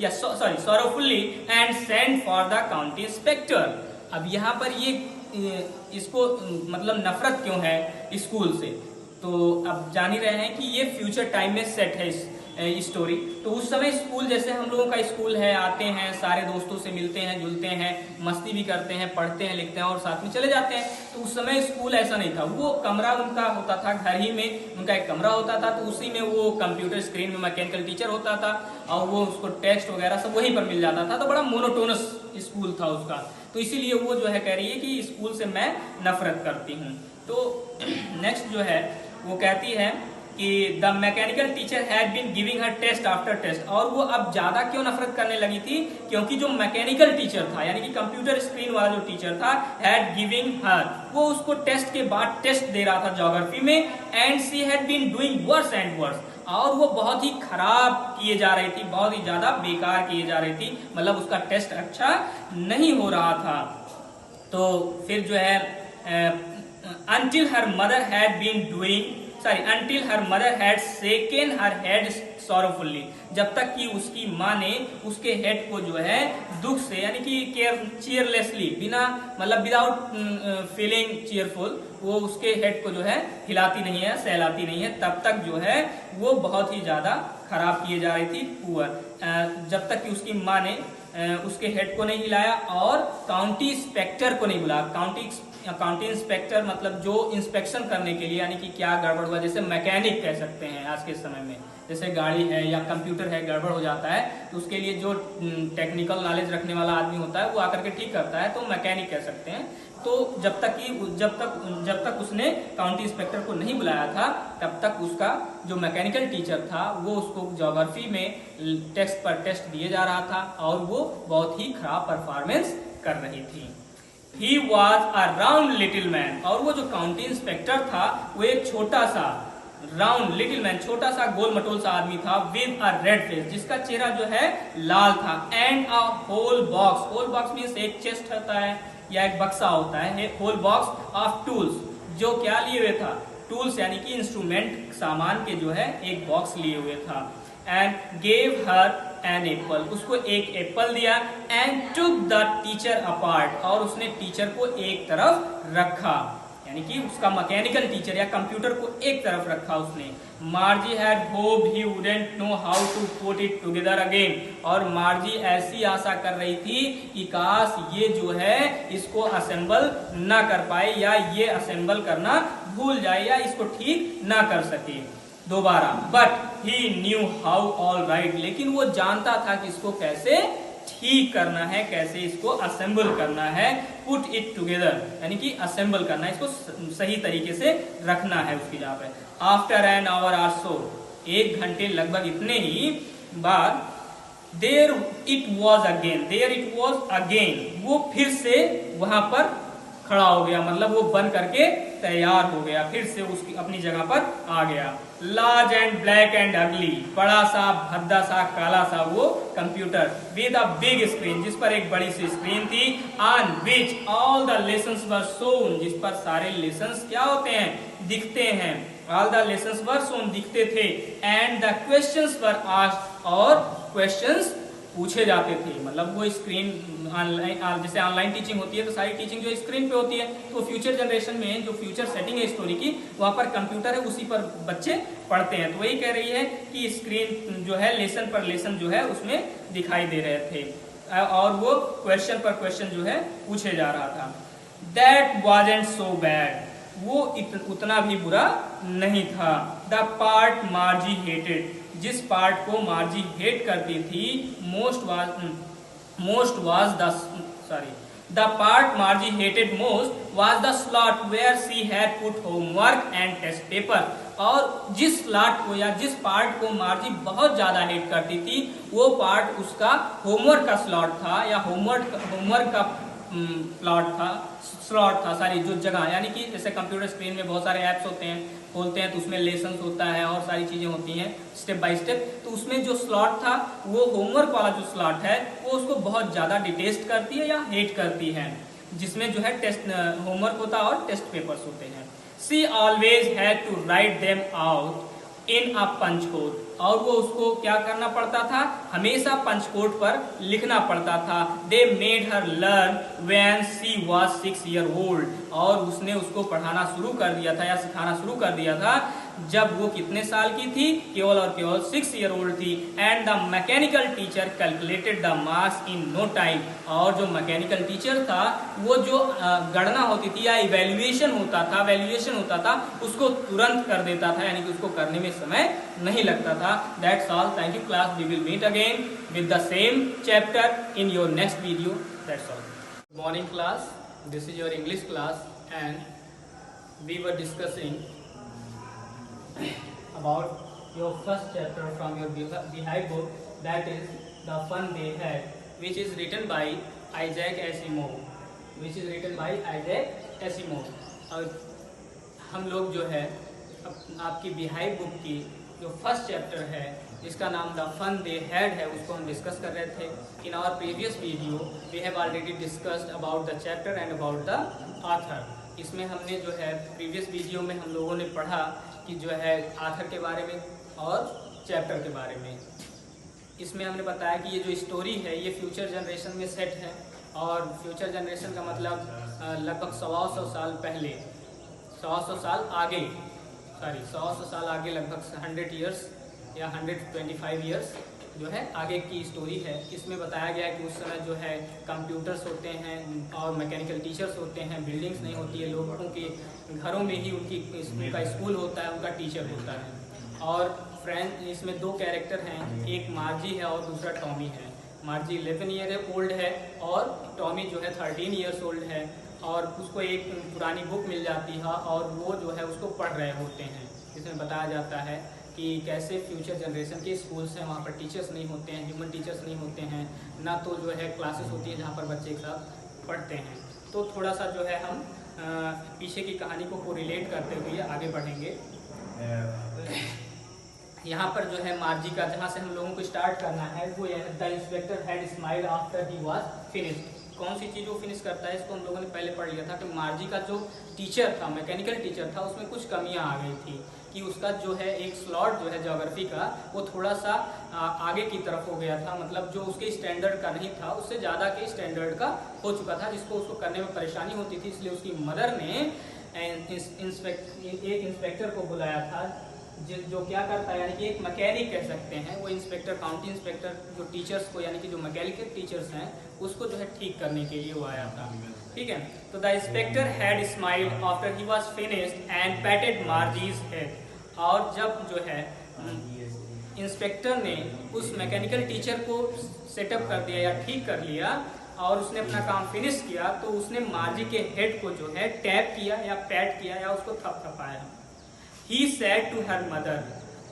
sorrowfully and sent for the county inspector। अब यहाँ पर ये इसको मतलब नफरत क्यों है school से, तो अब जान ही रहे हैं कि ये फ्यूचर टाइम में सेट है स्टोरी। तो उस समय स्कूल जैसे हम लोगों का स्कूल है, आते हैं सारे दोस्तों से मिलते हैं जुलते हैं, मस्ती भी करते हैं, पढ़ते हैं लिखते हैं और साथ में चले जाते हैं। तो उस समय स्कूल ऐसा नहीं था, वो कमरा उनका होता था, घर ही में उनका एक कमरा होता था, तो उसी में वो कंप्यूटर स्क्रीन में मैकेनिकल टीचर होता था और वो उसको टेक्स्ट वगैरह सब वहीं पर मिल जाता था। तो बड़ा मोनोटोनस स्कूल था उसका, तो इसीलिए वो जो है कह रही है कि स्कूल से मैं नफरत करती हूँ। तो नेक्स्ट जो है वो कहती है कि the mechanical teacher had been giving her test after test. और वो अब ज्यादा क्यों नफरत करने लगी थी, क्योंकि जो मैकेनिकल टीचर था यानी कि कंप्यूटर स्क्रीन वाला जो टीचर था, हैड गिविंग हर, वो उसको टेस्ट के बाद टेस्ट दे रहा था ज्योग्राफी में, and she had been doing worse and worse, और वो बहुत ही खराब किए जा रही थी, बहुत ही ज्यादा बेकार किए जा रही थी, मतलब उसका टेस्ट अच्छा नहीं हो रहा था। तो फिर जो है until her mother had shaken her head sorrowfully, जब तक कि उसकी माँ ने उसके हेड को जो है दुख से यानी कि चीयरलेसली, बिना मतलब विदाउट फीलिंग चीयरफुल, वो उसके हेड को जो है हिलाती नहीं है, सहलाती नहीं है, तब तक जो है वो बहुत ही ज्यादा खराब किए जा रही थी, पुअर, जब तक कि उसकी माँ ने उसके हेड को नहीं हिलाया और काउंटी इंस्पेक्टर को नहीं बुलाया। काउंटी इंस्पेक्टर मतलब जो इंस्पेक्शन करने के लिए, यानी कि क्या गड़बड़ हुआ, जैसे मैकेनिक कह सकते हैं आज के समय में, जैसे गाड़ी है या कंप्यूटर है गड़बड़ हो जाता है तो उसके लिए जो टेक्निकल नॉलेज रखने वाला आदमी होता है वो आकर के ठीक करता है, तो मैकेनिक कह सकते हैं। तो जब तक उसने काउंटी इंस्पेक्टर को नहीं बुलाया था तब तक उसका जो मैकेनिकल टीचर था वो उसको ज्योग्राफी में टेस्ट पर टेस्ट दिए जा रहा था और वो बहुत ही खराब परफॉर्मेंस कर रही थी। He was a round little man, और वो जो काउंटी इंस्पेक्टर था वो एक छोटा सा राउंड लिटिल मैन, छोटा सा गोल मटोल सा आदमी था, विद अ रेड फेस, जिसका चेहरा जो है लाल था, and a whole box means एक चेस्ट होता है या एक बक्सा होता है, होल बॉक्स ऑफ टूल्स, जो क्या लिए हुए था, टूल्स यानी कि इंस्ट्रूमेंट, सामान के जो है एक बॉक्स लिए हुए था, and gave her an apple, उसको एक एप्पल दिया, and took the teacher apart, और उसने टीचर को एक तरफ रखा, यानी कि उसका मैकेनिकल टीचर या कंप्यूटर को एक तरफ रखा उसने। Margie had hope he wouldn't know how to put it together again, और मार्जी ऐसी आशा कर रही थी कि काश ये जो है इसको असेंबल ना कर पाए या ये असेंबल करना भूल जाए या इसको ठीक ना कर सके दोबारा। But he knew how all right, लेकिन वो जानता था कि इसको कैसे ठीक करना है, कैसे इसको असेंबल करना है, पुट इट टुगेदर यानी कि असेंबल करना है, इसको सही तरीके से रखना है उसकी जगह पे। After an hour or so, एक घंटे लगभग इतने ही बाद, देयर इट वॉज अगेन, वो फिर से वहां पर खड़ा हो गया, मतलब वो बन करके तैयार हो गया, फिर से उसकी अपनी जगह पर आ गया। लार्ज एंड ब्लैक एंड अगली, बड़ा सा भद्दा सा काला सा वो computer, with a big screen, जिस पर एक बड़ी सी स्क्रीन थी, on which all the lessons were shown, जिस पर सारे लेसन्स क्या होते हैं, दिखते हैं, all the lessons were shown, दिखते थे, and the questions were asked, और क्वेश्चंस पूछे जाते थे, मतलब वो स्क्रीन जैसे ऑनलाइन टीचिंग होती है तो सारी टीचिंग जो स्क्रीन पे होती है, तो फ्यूचर जनरेशन में जो फ्यूचर सेटिंग है स्टोरी की, वहां पर कंप्यूटर है, उसी पर बच्चे पढ़ते हैं। तो वही कह रही है कि स्क्रीन जो है लेसन पर लेसन जो है उसमें दिखाई दे रहे थे और वो क्वेश्चन पर क्वेश्चन जो है पूछे जा रहा था। दैट वाजंट सो बैड, वो उतना भी बुरा नहीं था। द पार्ट मार्जी हेटेड, जिस पार्ट को मार्जी हेट करती थी, the part Margie hated most was the slot where she had put homework and test paper, और जिस स्लॉट को या जिस पार्ट को मार्जी बहुत ज्यादा हेट करती थी वो पार्ट उसका होमवर्क का स्लॉट था या होमवर्क का स्लॉट था सारी जो जगह, यानी कि जैसे कंप्यूटर स्क्रीन में बहुत सारे ऐप्स होते हैं, खोलते हैं तो उसमें लेसन्स होता है और सारी चीजें होती हैं स्टेप बाय स्टेप, तो उसमें जो स्लॉट था वो होमवर्क वाला जो स्लॉट है वो उसको बहुत ज्यादा डिटेस्ट करती है या हेट करती है, जिसमें जो है टेस्ट होमवर्क होता है और टेस्ट पेपर्स होते हैं। She always had to write them out in a punch code, और वो उसको क्या करना पड़ता था, हमेशा पंच कोड पर लिखना पड़ता था। They made her learn when she was 6 year old, और उसने उसको पढ़ाना शुरू कर दिया था या सिखाना शुरू कर दिया था जब वो कितने साल की थी, केवल और केवल 6 ईयर ओल्ड थी। And the mechanical teacher calculated the marks in no time, और जो मैकेनिकल टीचर था वो जो गणना होती थी या इवेल्युएशन होता था उसको तुरंत कर देता था, यानी कि उसको करने में समय नहीं लगता था। That's all, thank you class, we will meet again with the same chapter in your next video, that's all. Good morning class, this is your English class and we were discussing about your first chapter from your Beehive book, that is The Fun They Had, which is written by Isaac Asimov, और हम लोग जो है आपकी Beehive book की जो first chapter है जिसका नाम द फन दे हैड है उसको हम डिस्कस कर रहे थे। In our previous video we have already discussed about the chapter and about the author. इसमें हमने जो है प्रीवियस वीडियो में हम लोगों ने पढ़ा कि जो है आथर के बारे में और चैप्टर के बारे में। इसमें हमने बताया कि ये जो स्टोरी है ये फ्यूचर जनरेशन में सेट है, और फ्यूचर जनरेशन का मतलब लगभग 100 साल पहले, 100 साल आगे, 100 साल आगे, लगभग 100 ईयर्स या 125 ईयर्स जो है आगे की स्टोरी है। इसमें बताया गया है कि उस समय जो है कंप्यूटर्स होते हैं और मैकेनिकल टीचर्स होते हैं, बिल्डिंग्स नहीं होती है, लोगों के घरों में ही उनका स्कूल होता है, उनका टीचर होता है। और फ्रेंड इसमें 2 कैरेक्टर हैं, एक मार्जी है और दूसरा टॉमी है। मार्जी 11 ईयर ओल्ड है और टॉमी जो है 13 ईयर्स ओल्ड है, और उसको एक पुरानी बुक मिल जाती है और वो जो है उसको पढ़ रहे होते हैं। इसमें बताया जाता है कि कैसे फ्यूचर जनरेशन के स्कूल्स हैं, वहाँ पर टीचर्स नहीं होते हैं, ह्यूमन टीचर्स नहीं होते हैं, ना तो जो है क्लासेस होती है जहाँ पर बच्चे एक साथ पढ़ते हैं। तो थोड़ा सा जो है हम पीछे की कहानी को रिलेट करते हुए आगे बढ़ेंगे। यहाँ पर जो है मार्जी का जहाँ से हम लोगों को स्टार्ट करना है वो the inspector had smiled after he was finished. कौन सी चीज़ वो फिनिश करता है इसको हम लोगों ने पहले पढ़ लिया था कि मार्जी का जो टीचर था, मैकेनिकल टीचर था, उसमें कुछ कमियां आ गई थी कि उसका जो है एक स्लॉट जो है ज्योग्राफी का वो थोड़ा सा आगे की तरफ हो गया था, मतलब जो उसके स्टैंडर्ड का नहीं था, उससे ज़्यादा के स्टैंडर्ड का हो चुका था, जिसको उसको करने में परेशानी होती थी। इसलिए उसकी मदर ने एक इंस्पेक्टर को बुलाया था जो क्या करता है, यानी कि एक मैकेनिक कह सकते हैं, वो इंस्पेक्टर, काउंटी इंस्पेक्टर जो टीचर्स को, यानी कि जो मैकेनिकल टीचर्स हैं उसको जो है ठीक करने के लिए वो आया था। ठीक है, तो the inspector had smiled after he was finished and patted Margie's head. और जब जो है इंस्पेक्टर ने उस मैकेनिकल टीचर को सेटअप कर दिया या ठीक कर लिया और उसने अपना काम फिनिश किया, तो उसने मार्जी के हेड को जो है टैप किया या पैट किया या उसको थपथपाया। He said to her mother,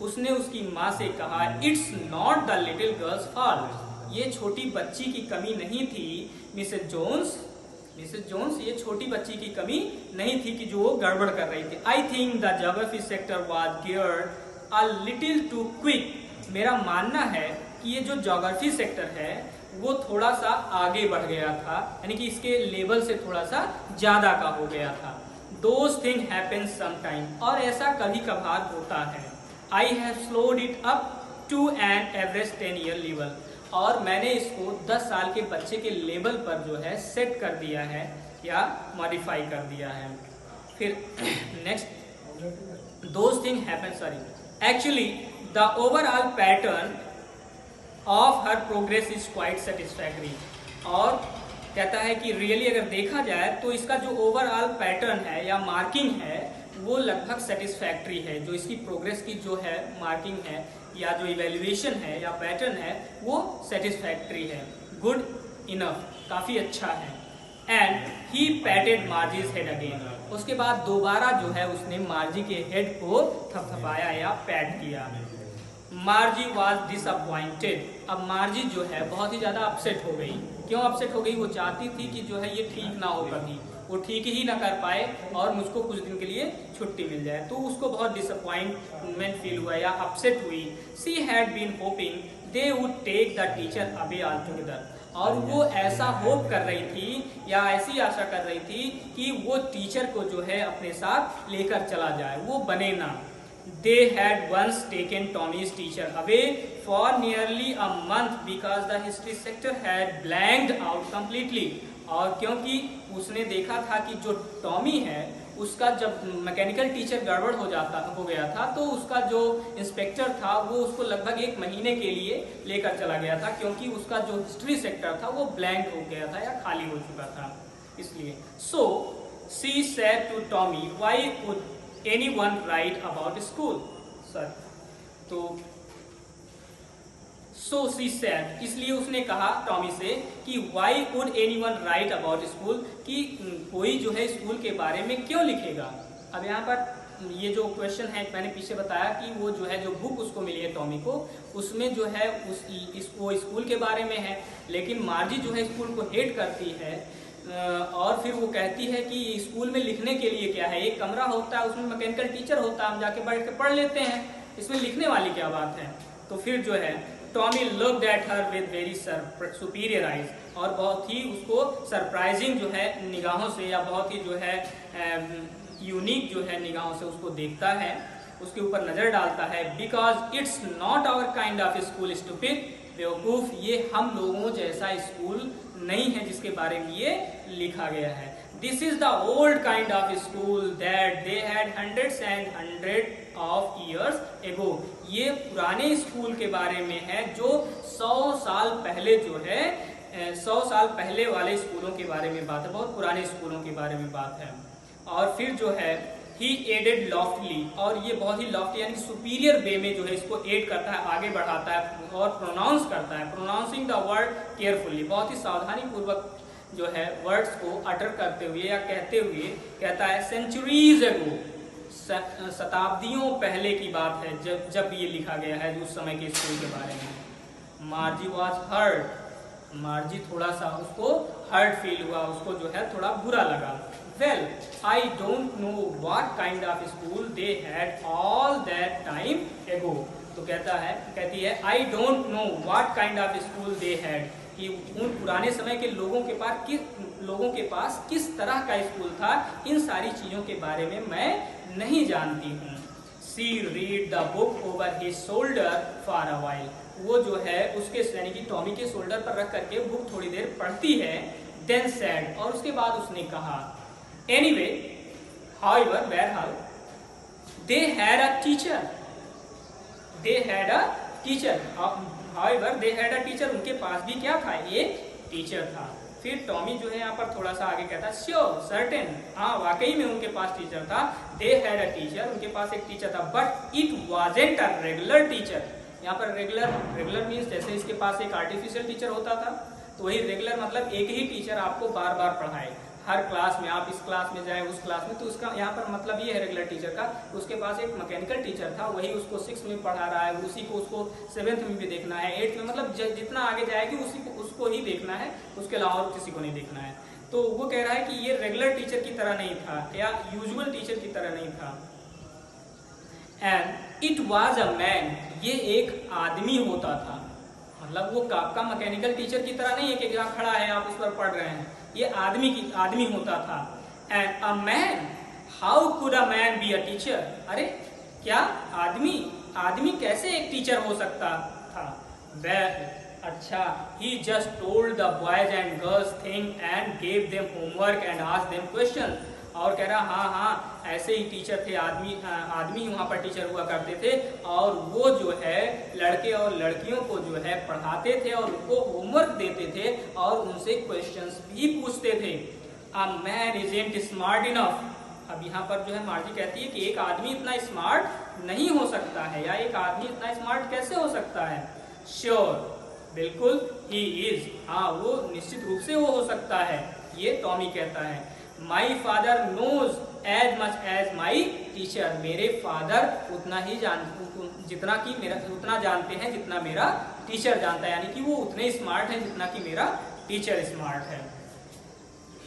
उसने उसकी माँ से कहा, It's not the little girl's fault, ये छोटी बच्ची की कमी नहीं थी मिसेस जोन्स, ये छोटी बच्ची की कमी नहीं थी कि जो वो गड़बड़ कर रही थी। I think the geography sector was geared a little too quick, मेरा मानना है कि ये जो ज्योग्राफी सेक्टर है वो थोड़ा सा आगे बढ़ गया था, यानी कि इसके लेवल से थोड़ा सा ज्यादा का हो गया था। Those things happen sometime, और ऐसा कभी कभार होता है। I have slowed it up to an average 10-year level, और मैंने इसको 10 साल के बच्चे के लेवल पर जो है सेट कर दिया है या मॉडिफाई कर दिया है। फिर next, those things happen, actually the overall pattern of her progress is quite satisfactory, और कहता है कि रियली अगर देखा जाए तो इसका जो ओवरऑल पैटर्न है या मार्किंग है वो लगभग सेटिस्फैक्ट्री है। जो इसकी प्रोग्रेस की जो है मार्किंग है या जो इवेल्युएशन है या पैटर्न है वो सेटिस्फैक्ट्री है, गुड इनफ, काफ़ी अच्छा है। And he patted Margie's head again, उसके बाद दोबारा जो है उसने मार्जी के हेड को थपथपाया या पैट किया। मार्जी वॉज डिसअपॉइंटेड, अब मार्जी जो है बहुत ही ज़्यादा अपसेट हो गई। क्यों अपसेट हो गई? वो चाहती थी कि जो है ये ठीक ना हो, कभी वो ठीक ही ना कर पाए और मुझको कुछ दिन के लिए छुट्टी मिल जाए, तो उसको बहुत डिसअपॉइंटमेंट फील हुआ या अपसेट हुई। She had been hoping they would take the teacher away altogether, और वो ऐसा होप कर रही थी या ऐसी आशा कर रही थी कि वो टीचर को जो है अपने साथ लेकर चला जाए, वो बने ना। They had once taken Tommy's teacher away for nearly a month because the history sector had blanked out completely. और क्योंकि उसने देखा था कि जो टॉमी है उसका जब मैकेनिकल टीचर गड़बड़ हो गया था तो उसका जो इंस्पेक्टर था वो उसको लगभग 1 महीने के लिए लेकर चला गया था, क्योंकि उसका जो हिस्ट्री सेक्टर था वो ब्लैंक हो गया था या खाली हो चुका था इसलिए. So she said to Tommy, why would anyone write about school? Sir तो so she said, इसलिए उसने कहा टॉमी से कि why would anyone write about school, कि कोई जो है स्कूल के बारे में क्यों लिखेगा. अब यहाँ पर ये जो क्वेश्चन है मैंने पीछे बताया कि वो जो है जो बुक उसको मिली है टॉमी को, उसमें जो है वो स्कूल के बारे में है, लेकिन मार्जी जो है स्कूल को हेट करती है और फिर वो कहती है कि स्कूल में लिखने के लिए क्या है, एक कमरा होता है उसमें मैकेनिकल टीचर होता है, हम जाके बैठ के पढ़ लेते हैं, इसमें लिखने वाली क्या बात है. तो फिर जो है Tommy looked at her with very superior eyes, और बहुत ही उसको सरप्राइजिंग जो है निगाहों से या बहुत ही जो है यूनिक जो है निगाहों से उसको देखता है, उसके ऊपर नजर डालता है. Because it's not our kind of school stupid, बेवकूफ, ये हम लोगों जैसा स्कूल नहीं है जिसके बारे में ये लिखा गया है. This is the old kind of school that they had hundreds and hundred of years ago. ये पुराने स्कूल के बारे में है जो 100 साल पहले जो है 100 साल पहले वाले स्कूलों के बारे में बात है, बहुत पुराने स्कूलों के बारे में बात है. और फिर जो है ही एडेड लॉफ्टली, और ये बहुत ही लॉफ्टी यानी सुपीरियर वे में जो है इसको एड करता है, आगे बढ़ाता है और प्रोनाउंस करता है, प्रोनाउंसिंग द वर्ड केयरफुल्ली, बहुत ही सावधानी पूर्वक जो है वर्ड्स को अटर करते हुए या कहते हुए कहता है सेंचुरीज एगो, शताब्दियों पहले की बात है जब ये लिखा गया है उस समय के स्कूल के बारे में. मार्जी वॉज हर्ट, मार्जी थोड़ा सा उसको हर्ट फील हुआ, उसको जो है थोड़ा बुरा लगा. Well, I don't know what kind of school they had all that time ago. तो कहती है I don't know what kind of school they had, कि उन पुराने समय के लोगों के पास किस तरह का स्कूल था, इन सारी चीजों के बारे में मैं नहीं जानती हूँ. She read the book over his shoulder for a while. वो जो है उसके यानी कि टॉमी के शोल्डर पर रख करके बुक थोड़ी देर पढ़ती है. Then said, और उसके बाद उसने कहा anyway, however, whereas they had a teacher, however they had a teacher, उनके पास भी क्या था, एक टीचर था. फिर टॉमी जो है यहाँ पर थोड़ा सा आगे कहता है श्योर सर्टेन, हाँ वाकई में उनके पास टीचर था. दे हैड अ टीचर, उनके पास एक टीचर था, but it wasn't a regular teacher. यहाँ पर रेगुलर मीन्स जैसे इसके पास एक आर्टिफिशियल टीचर होता था, तो वही रेगुलर मतलब एक ही टीचर आपको बार बार पढ़ाए हर क्लास में, आप इस क्लास में जाए उस क्लास में, तो उसका यहाँ पर मतलब ये है रेगुलर टीचर का. उसके पास एक मैकेनिकल टीचर था, वही उसको 6 में पढ़ा रहा है, उसी को उसको 7th में भी देखना है, 8th में, मतलब जितना आगे जाएगी उसको ही देखना है, उसके अलावा और किसी को नहीं देखना है. तो वो कह रहा है कि ये रेगुलर टीचर की तरह नहीं था या यूजुअल टीचर की तरह नहीं था. And it was a man, ये एक आदमी होता था, मतलब वो आपका मैकेनिकल टीचर की तरह नहीं है कि जहाँ खड़ा है आप उस पर पढ़ रहे हैं, ये आदमी होता था. And a man, how could a man be a teacher, अरे क्या आदमी कैसे एक टीचर हो सकता था. अच्छा, he just told the boys and girls things and gave them homework and asked them questions. और कह रहा हाँ ऐसे ही टीचर थे, आदमी वहाँ पर टीचर हुआ करते थे, और वो जो है लड़के और लड़कियों को जो है पढ़ाते थे और उनको होमवर्क देते थे और उनसे क्वेश्चंस भी पूछते थे. A man isn't smart enough. अब यहाँ पर जो है मार्जी कहती है कि एक आदमी इतना स्मार्ट नहीं हो सकता है, या एक आदमी इतना स्मार्ट कैसे हो सकता है. श्योर, बिल्कुल, ही इज, हाँ वो निश्चित रूप से वो हो सकता है, ये टॉमी कहता है. My father knows as much as my teacher, मेरे फादर उतना जानते हैं जितना मेरा टीचर जानता है, यानी कि वो उतने स्मार्ट हैं जितना कि मेरा टीचर स्मार्ट है.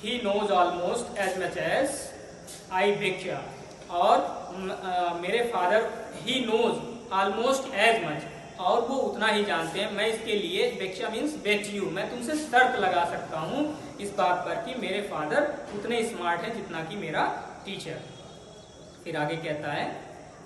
He knows almost as much as I बेक्या, और मेरे father he knows almost as much, और वो उतना ही जानते हैं. मैं इसके लिए बेक्या मीन्स बेट यू, मैं तुमसे शर्त लगा सकता हूँ इस बात पर कि मेरे फादर उतने स्मार्ट हैं जितना कि मेरा टीचर. फिर आगे कहता है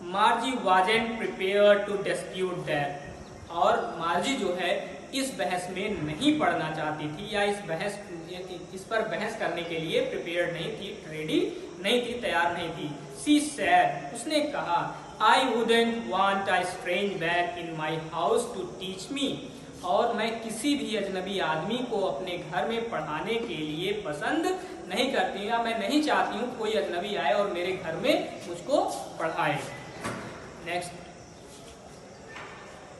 Margie wasn't prepared to dispute that. और मार्जी जो है इस बहस में नहीं पढ़ना चाहती थी, या इस पर बहस करने के लिए प्रिपेयर नहीं थी, रेडी नहीं थी, तैयार नहीं थी। शी सेड, उसने कहा, I wouldn't want a strange man in my house to teach me. और मैं किसी भी अजनबी आदमी को अपने घर में पढ़ाने के लिए पसंद नहीं करती, या मैं नहीं चाहती हूँ कोई अजनबी आए और मेरे घर में मुझको पढ़ाए। Next,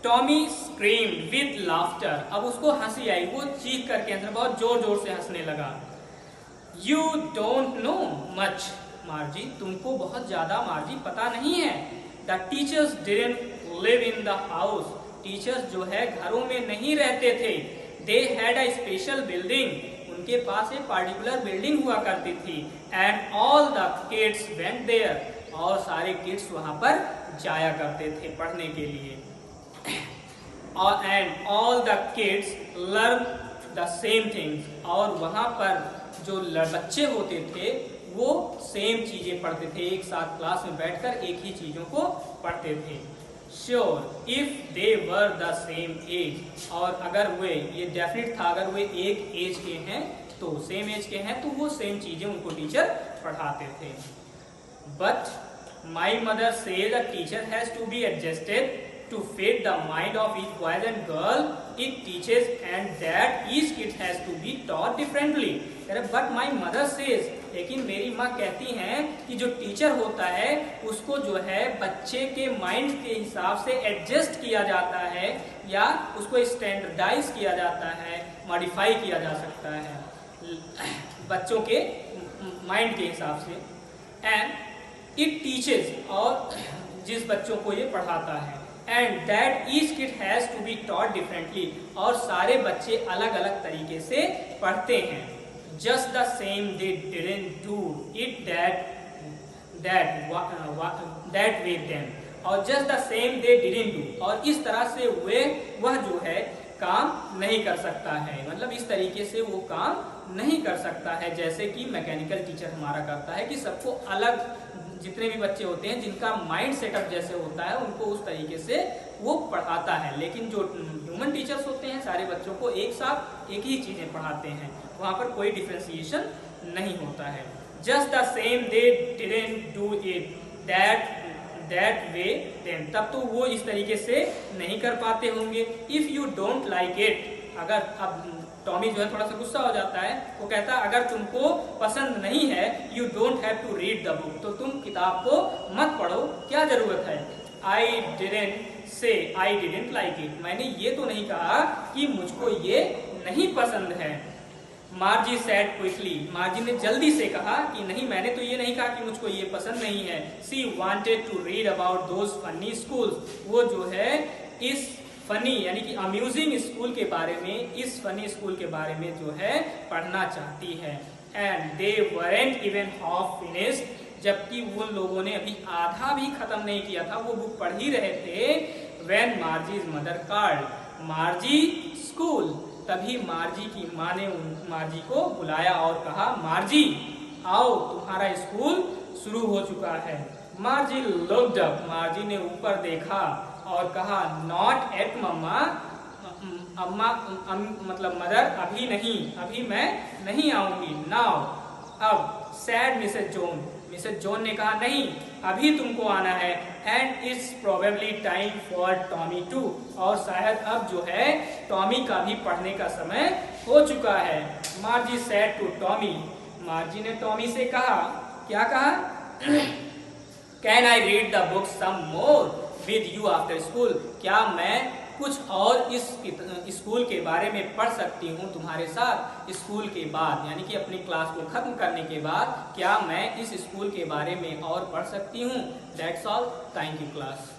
Tommy screamed with laughter. अब उसको हंसी आई, वो चीख करके हंसने, बहुत जोर जोर से हंसने लगा। You don't know much Margie, तुमको बहुत ज्यादा मार्जी पता नहीं है। The teachers didn't live in the house, teachers जो है घरों में नहीं रहते थे। They had a special building, उनके पास एक पार्टिकुलर बिल्डिंग हुआ करती थी। And all the kids went there, और सारे किड्स वहां पर जाया करते थे पढ़ने के लिए। And all the kids learn the same things, और वहां पर जो बच्चे होते थे वो सेम चीजें पढ़ते थे, एक साथ क्लास में बैठकर एक ही चीजों को पढ़ते थे। Sure if they were the same age, और अगर वे, ये डेफिनेट था, अगर वे एक एज के हैं तो सेम एज के हैं तो वो सेम चीजें उनको टीचर पढ़ाते थे। But my mother says a teacher has to be adjusted to fit the mind of each boy and girl it teaches, and that each kid has to be taught differently. But my mother says, लेकिन मेरी माँ कहती हैं कि जो teacher होता है उसको जो है बच्चे के माइंड के हिसाब से एडजस्ट किया जाता है, या उसको स्टैंडर्डाइज किया जाता है, मॉडिफाई किया जा सकता है बच्चों के माइंड के हिसाब से। एंड इट टीचेज, और जिस बच्चों को ये पढ़ाता है। And that each kid has to be taught differently, और सारे बच्चे अलग अलग तरीके से पढ़ते हैं। Just the same they didn't do it that way them, और just the same they didn't do, और इस तरह से वह जो है काम नहीं कर सकता है, मतलब इस तरीके से वो काम नहीं कर सकता है जैसे कि मैकेनिकल टीचर हमारा करता है, कि सबको अलग, जितने भी बच्चे होते हैं जिनका माइंड सेटअप जैसे होता है उनको उस तरीके से वो पढ़ाता है। लेकिन जो ह्यूमन टीचर्स होते हैं सारे बच्चों को एक साथ एक ही चीजें पढ़ाते हैं, वहां पर कोई डिफरेंशिएशन नहीं होता है। Just the same they didn't do it that way them, तब तो वो इस तरीके से नहीं कर पाते होंगे। If you don't like it, अगर, अब टॉमी जो है थोड़ा सा गुस्सा हो जाता है, वो कहता है अगर तुमको पसंद नहीं है, you don't have to read the book, तो तुम किताब को मत पढ़ो, क्या जरूरत है। I didn't say I didn't like it, मैंने ये तो नहीं कहा कि मुझको ये नहीं पसंद है। मार्जी सेड क्विकली, मार्जी ने जल्दी से कहा कि नहीं, मैंने तो ये नहीं कहा कि मुझको ये पसंद नहीं है। She wanted to read about those funny schools, वो जो है इस फनी यानी कि अम्यूजिंग स्कूल के बारे में, इस फनी स्कूल के बारे में जो है पढ़ना चाहती है। And they warrant even half finished, जबकि उन लोगों ने अभी आधा भी खत्म नहीं किया था, वो बुक पढ़ ही रहे थे। When Margie's mother called Margie school, तभी मार्जी की माँ ने मार्जी को बुलाया और कहा, मार्जी आओ, तुम्हारा स्कूल शुरू हो चुका है। मार्जी लुक्ड अप, मार्जी ने ऊपर देखा और कहा, नॉट एट मम्मा, अम्मा मतलब मदर, अभी नहीं, अभी मैं नहीं आऊंगी। नाउ, अब। Said Mrs Jones, Mrs Jones ने कहा, नहीं, अभी तुमको आना है। And it's probably time for Tommy too, और शायद अब जो है टॉमी का भी पढ़ने का समय हो चुका है। Margie said to Tommy, Margie ने टॉमी से कहा, क्या कहा, can I read the book some more with you after school, क्या मैं कुछ और इस स्कूल के बारे में पढ़ सकती हूँ तुम्हारे साथ स्कूल के बाद, यानी कि अपनी क्लास को खत्म करने के बाद क्या मैं इस स्कूल के बारे में और पढ़ सकती हूँ। That's all, thank you class.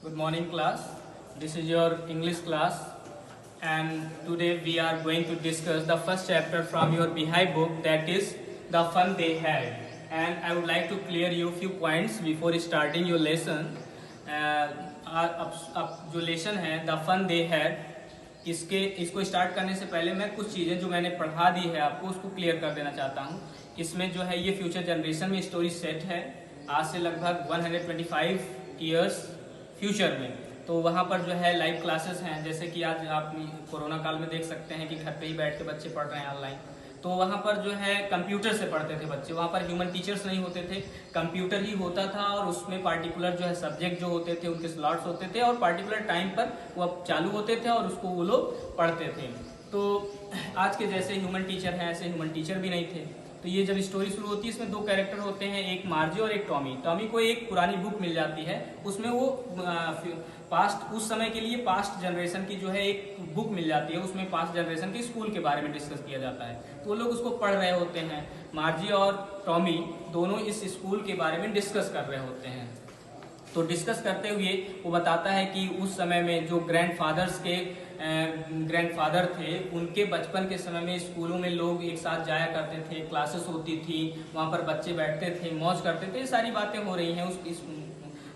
Good morning class, this is your English class and today we are going to discuss the first chapter from your बिहाइंड book, that is the fun they had. And I would like to clear you few points before starting your lesson. अब जो lesson है the fun they had, इसको start करने से पहले मैं कुछ चीज़ें जो मैंने पढ़ा दी है आपको उसको क्लियर कर देना चाहता हूँ। इसमें जो है ये फ्यूचर जनरेशन में स्टोरी सेट है आज से लगभग 125 ईयर्स फ्यूचर में। तो वहाँ पर जो है लाइव क्लासेस हैं, जैसे कि आज आप कोरोना काल में देख सकते हैं कि घर पे ही बैठ के बच्चे पढ़ रहे हैं ऑनलाइन। तो वहाँ पर जो है कंप्यूटर से पढ़ते थे बच्चे, वहाँ पर ह्यूमन टीचर्स नहीं होते थे, कंप्यूटर ही होता था और उसमें पार्टिकुलर जो है सब्जेक्ट जो होते थे उनके स्लॉट्स होते थे और पार्टिकुलर टाइम पर वो चालू होते थे और उसको वो लोग पढ़ते थे। तो आज के जैसे ह्यूमन टीचर हैं ऐसे ह्यूमन टीचर भी नहीं थे। तो ये जब स्टोरी शुरू होती है इसमें दो कैरेक्टर होते हैं, एक मार्जी और एक टॉमी। टॉमी को एक पुरानी बुक मिल जाती है, उसमें वो पास्ट उस समय के लिए पास्ट जनरेशन की जो है एक बुक मिल जाती है, उसमें पास्ट जनरेशन के स्कूल के बारे में डिस्कस किया जाता है। तो वो लोग उसको पढ़ रहे होते हैं, मार्जी और टॉमी दोनों इस स्कूल के बारे में डिस्कस कर रहे होते हैं। तो डिस्कस करते हुए वो बताता है कि उस समय में जो ग्रैंडफादर थे उनके बचपन के समय में स्कूलों में लोग एक साथ जाया करते थे, क्लासेस होती थी, वहाँ पर बच्चे बैठते थे, मौज करते थे। ये सारी बातें हो रही हैं, इस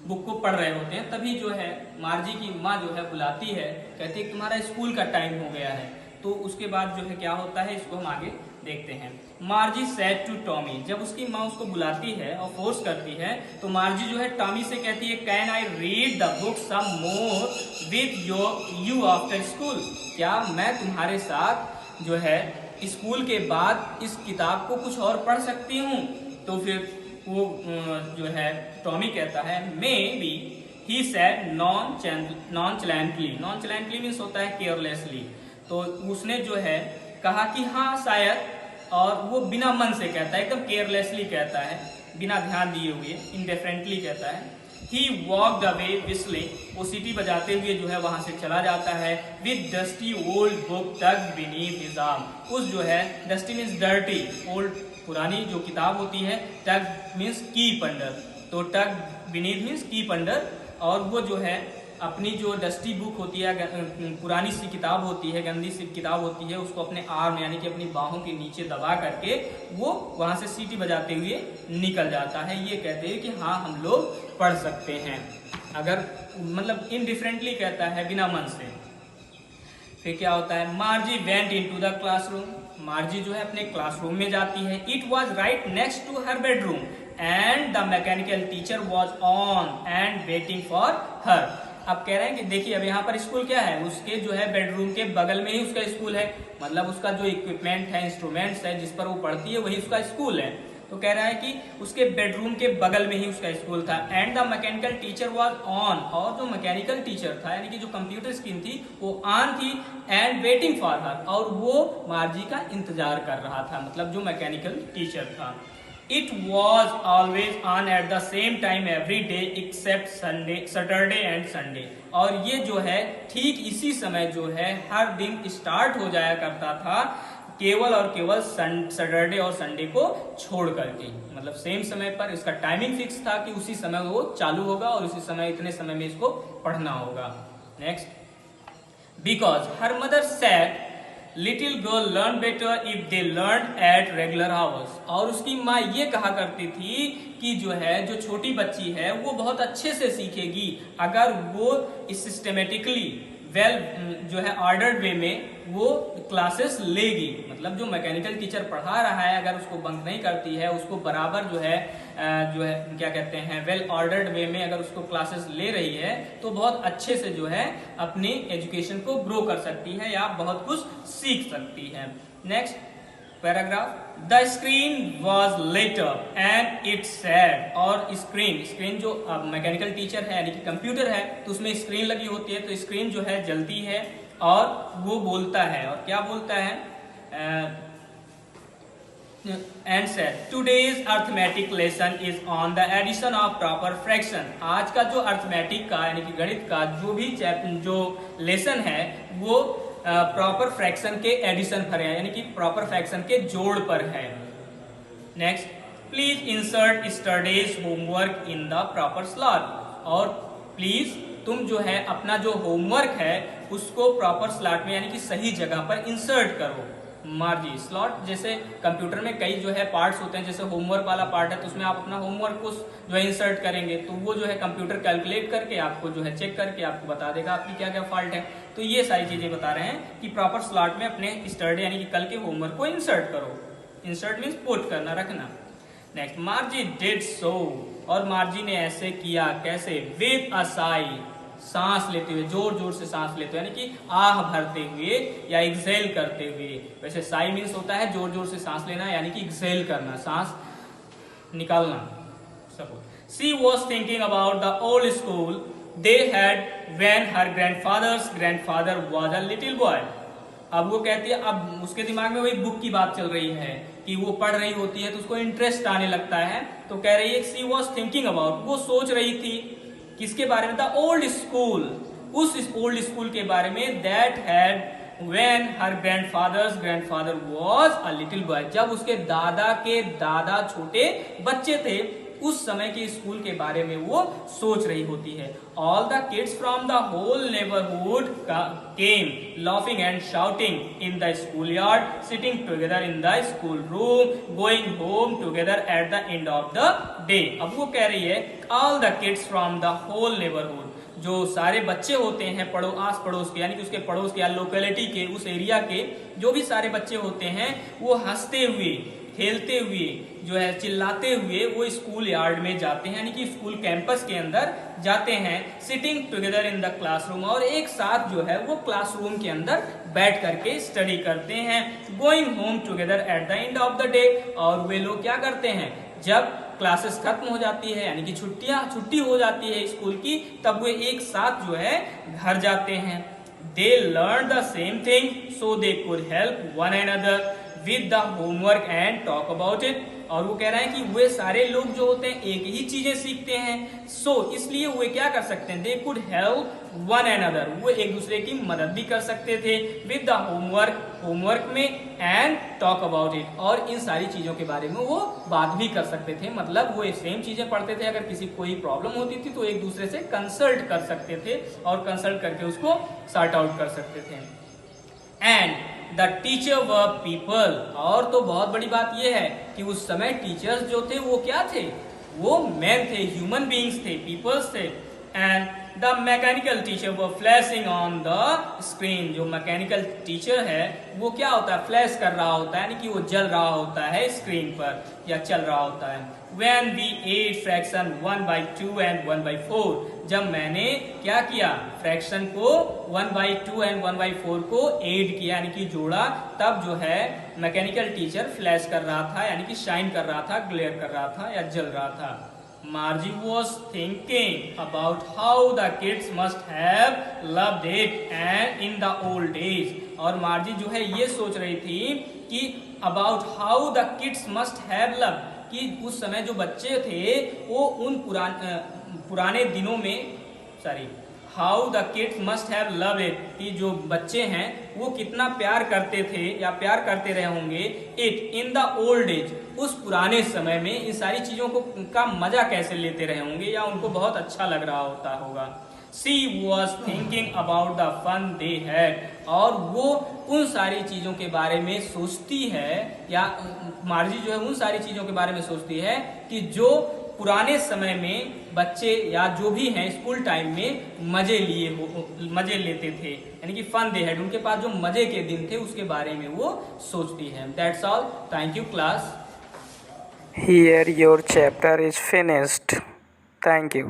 बुक को पढ़ रहे होते हैं। तभी जो है मार्जी की माँ जो है बुलाती है, कहती है तुम्हारा स्कूल का टाइम हो गया है। तो उसके बाद जो है क्या होता है इसको हम आगे देखते हैं। मार्जी सेड टू टॉमी, जब उसकी माँ उसको बुलाती है और फोर्स करती है तो मार्जी जो है टॉमी से कहती है can I read the book some more with you after school, क्या मैं तुम्हारे साथ जो है स्कूल के बाद इस किताब को कुछ और पढ़ सकती हूँ। तो फिर वो जो है टॉमी कहता है maybe, he said nonchalantly, nonchalantly means होता है केयरलेसली। तो उसने जो है कहा कि हाँ शायद, और वो बिना मन से कहता है, एकदम केयरलेसली कहता है, बिना ध्यान दिए हुए, इनडिफरेंटली कहता है। ही वॉक्ड अवे विस्लिंग, वो सीटी बजाते हुए जो है वहां से चला जाता है। With dusty old book tug beneath his arm, उस जो है डस्टी मीन्स डर्टी, ओल्ड पुरानी जो किताब होती है, टग मीन्स कीप अंडर, तो टग बीनीथ मीन्स कीप अंडर, और वो जो है अपनी जो डस्टी बुक होती है, पुरानी सी किताब होती है, गंदी सी किताब होती है, उसको अपने आर्म यानी कि अपनी बाहों के नीचे दबा करके वो वहां से सीटी बजाते हुए निकल जाता है। ये कहते हैं कि हाँ हम लोग पढ़ सकते हैं, अगर मतलब इनडिफरेंटली कहता है, बिना मन से। फिर क्या होता है, Margie went into the classroom, Margie जो है अपने क्लासरूम में जाती है। It was right next to her bedroom and the mechanical teacher was on and waiting for her. अब कह रहे हैं कि देखिए अब यहाँ पर स्कूल क्या है, उसके जो है बेडरूम के बगल में ही उसका स्कूल है, मतलब उसका जो इक्विपमेंट है, इंस्ट्रूमेंट्स है जिस पर वो पढ़ती है वही उसका स्कूल है। तो कह रहा है कि उसके बेडरूम के बगल में ही उसका स्कूल था। And the mechanical teacher was on, और जो मैकेनिकल टीचर था यानी कि जो कंप्यूटर स्क्रीन थी वो ऑन थी, एंड वेटिंग फॉर हर, और वो मार्जी का इंतजार कर रहा था, मतलब जो मैकेनिकल टीचर था। It was always on at the same time every day except Saturday and Sunday, और ये जो है ठीक इसी समय जो है हर दिन स्टार्ट हो जाया करता था, केवल और केवल सैटरडे और संडे को छोड़ करके, मतलब सेम समय पर इसका टाइमिंग फिक्स था कि उसी समय वो चालू होगा और उसी समय इतने समय में इसको पढ़ना होगा। Next, because her mother said little girl learn better if they learn at regular hours, और उसकी माँ ये कहा करती थी कि जो है जो छोटी बच्ची है वो बहुत अच्छे से सीखेगी अगर वो सिस्टमेटिकली जो है ऑर्डर्ड वे में वो क्लासेस लेगी, मतलब जो मैकेनिकल टीचर पढ़ा रहा है अगर उसको बंक नहीं करती है, उसको बराबर जो है क्या कहते हैं वेल ऑर्डर्ड वे में अगर उसको क्लासेस ले रही है तो बहुत अच्छे से जो है अपनी एजुकेशन को ग्रो कर सकती है या बहुत कुछ सीख सकती है। Next paragraph, the screen was later and it said, और स्क्रीन जो मैकेनिकल टीचर है यानी कि कंप्यूटर है तो उसमें स्क्रीन लगी होती है, तो स्क्रीन जो है जलती है और वो बोलता है, और क्या बोलता है, and said today's arithmetic lesson is on the addition of proper fraction, आज का जो अर्थमेटिक का यानी कि गणित का जो लेसन है वो प्रॉपर फ्रैक्शन के एडिशन पर है, यानी कि प्रॉपर फ्रैक्शन के जोड़ पर है। Next, please insert yesterday's homework in the proper slot, और प्लीज तुम जो है अपना जो होमवर्क है उसको प्रॉपर स्लॉट में यानी कि सही जगह पर इंसर्ट करो। मार्जी स्लॉट, जैसे कंप्यूटर में कई जो है पार्ट्स होते हैं, जैसे होमवर्क वाला पार्ट है तो उसमें आप अपना होमवर्क को जो है इंसर्ट करेंगे तो वो जो है कंप्यूटर कैलकुलेट करके आपको जो है चेक करके आपको बता देगा आपकी क्या क्या फॉल्ट है। तो ये सारी चीजें बता रहे हैं कि प्रॉपर स्लॉट में अपने यस्टरडे यानी कि कल के होमवर्क को इंसर्ट करो। इंसर्ट मीन्स पुट करना, रखना। नेक्स्ट, मार्जी डिड सो, और मार्जी ने ऐसे किया, कैसे? विद अ साई, सांस लेते हुए, जोर जोर से सांस लेते हुए, यानी कि आह भरते हुए या एक्सेल करते हुए। वैसे साई मीन्स होता है जोर जोर से सांस लेना, यानी कि एक्सेल करना, सांस निकालना। Suppose she was thinking about the old school they had when her grandfather was a little boy. अब वो कहती है, अब उसके दिमाग में वही बुक की बात चल रही है कि वो पढ़ रही होती है तो उसको इंटरेस्ट आने लगता है। तो कह रही है शी वॉज थिंकिंग अबाउट, वो सोच रही थी किसके बारे में? द ओल्ड स्कूल, उस ओल्ड स्कूल के बारे में। That had when her grandfather was a little boy, जब उसके दादा के दादा छोटे बच्चे थे, उस समय के स्कूल के बारे में वो सोच रही होती है। All the kids from the whole neighbourhood came laughing and shouting in the school yard, sitting together in the school room, going home together at the end of the day. अब वो कह रही है all the kids from the whole neighbourhood, जो सारे बच्चे होते हैं आस पड़ोस के, यानी कि उसके पड़ोस के या लोकेलिटी के, उस एरिया के जो भी सारे बच्चे होते हैं, वो हंसते हुए, खेलते हुए, जो है चिल्लाते हुए वो स्कूल यार्ड में जाते हैं, यानी कि स्कूल कैंपस के अंदर जाते हैं। Sitting together in the classroom, और एक साथ जो है वो क्लासरूम के अंदर बैठ करके स्टडी करते हैं। Going home together at the end of the day, और वे लोग क्या करते हैं, जब क्लासेस खत्म हो जाती है, यानी कि छुट्टी हो जाती है स्कूल की, तब वे एक साथ जो है घर जाते हैं। They learn the same thing so they could help one another with the homework and talk about it. और वो कह रहे हैं कि वे सारे लोग जो होते हैं एक ही चीजें सीखते हैं, इसलिए वे क्या कर सकते हैं, they could help one another, वो एक दूसरे की मदद भी कर सकते थे। विद द होमवर्क में, एंड टॉक अबाउट इट, और इन सारी चीजों के बारे में वो बात भी कर सकते थे। मतलब वो सेम चीजें पढ़ते थे, अगर किसी कोई प्रॉब्लम होती थी तो एक दूसरे से कंसल्ट कर सकते थे और कंसल्ट करके उसको सॉर्ट आउट कर सकते थे। And the teacher were people, और तो बहुत बड़ी बात यह है कि उस समय टीचर्स जो थे वो क्या थे, वो मैन थे, ह्यूमन बींग्स थे, पीपल्स थे। And the mechanical teacher were flashing on the screen, जो मैकेनिकल टीचर है वो क्या होता है, फ्लैश कर रहा होता है, यानी कि वो जल रहा होता है स्क्रीन पर या चल रहा होता है। When we ate fraction 1/2 and 1/4, जब मैंने क्या किया, फ्रैक्शन को 1/2 and 1/4 को एड किया, यानी कि जोड़ा, तब जो है मैकेनिकल टीचर फ्लैश कर रहा था, यानी कि शाइन कर रहा था, ग्लेयर कर रहा था या जल रहा था। Margie was thinking about how the kids must have loved it and in the old days, और मार्जी जो है ये सोच रही थी कि about how the kids must have loved, कि उस समय जो बच्चे थे वो उन पुराने दिनों में, how the kids must have loved it, कि जो बच्चे हैं वो कितना प्यार करते थे या प्यार करते रहे होंगे, it in the old age, उस पुराने समय में इन सारी चीजों का मजा कैसे लेते रहे होंगे या उनको बहुत अच्छा लग रहा होगा। She was thinking about the fun they had, और वो उन सारी चीजों के बारे में सोचती है, या मार्जी जो है उन सारी चीजों के बारे में सोचती है कि जो पुराने समय में बच्चे या जो भी हैं स्कूल टाइम में मजे लेते थे, यानी कि फन दे हैड, उनके पास जो मजे के दिन थे उसके बारे में वो सोचती है। That's all, thank you class. Here your chapter is finished. Thank you.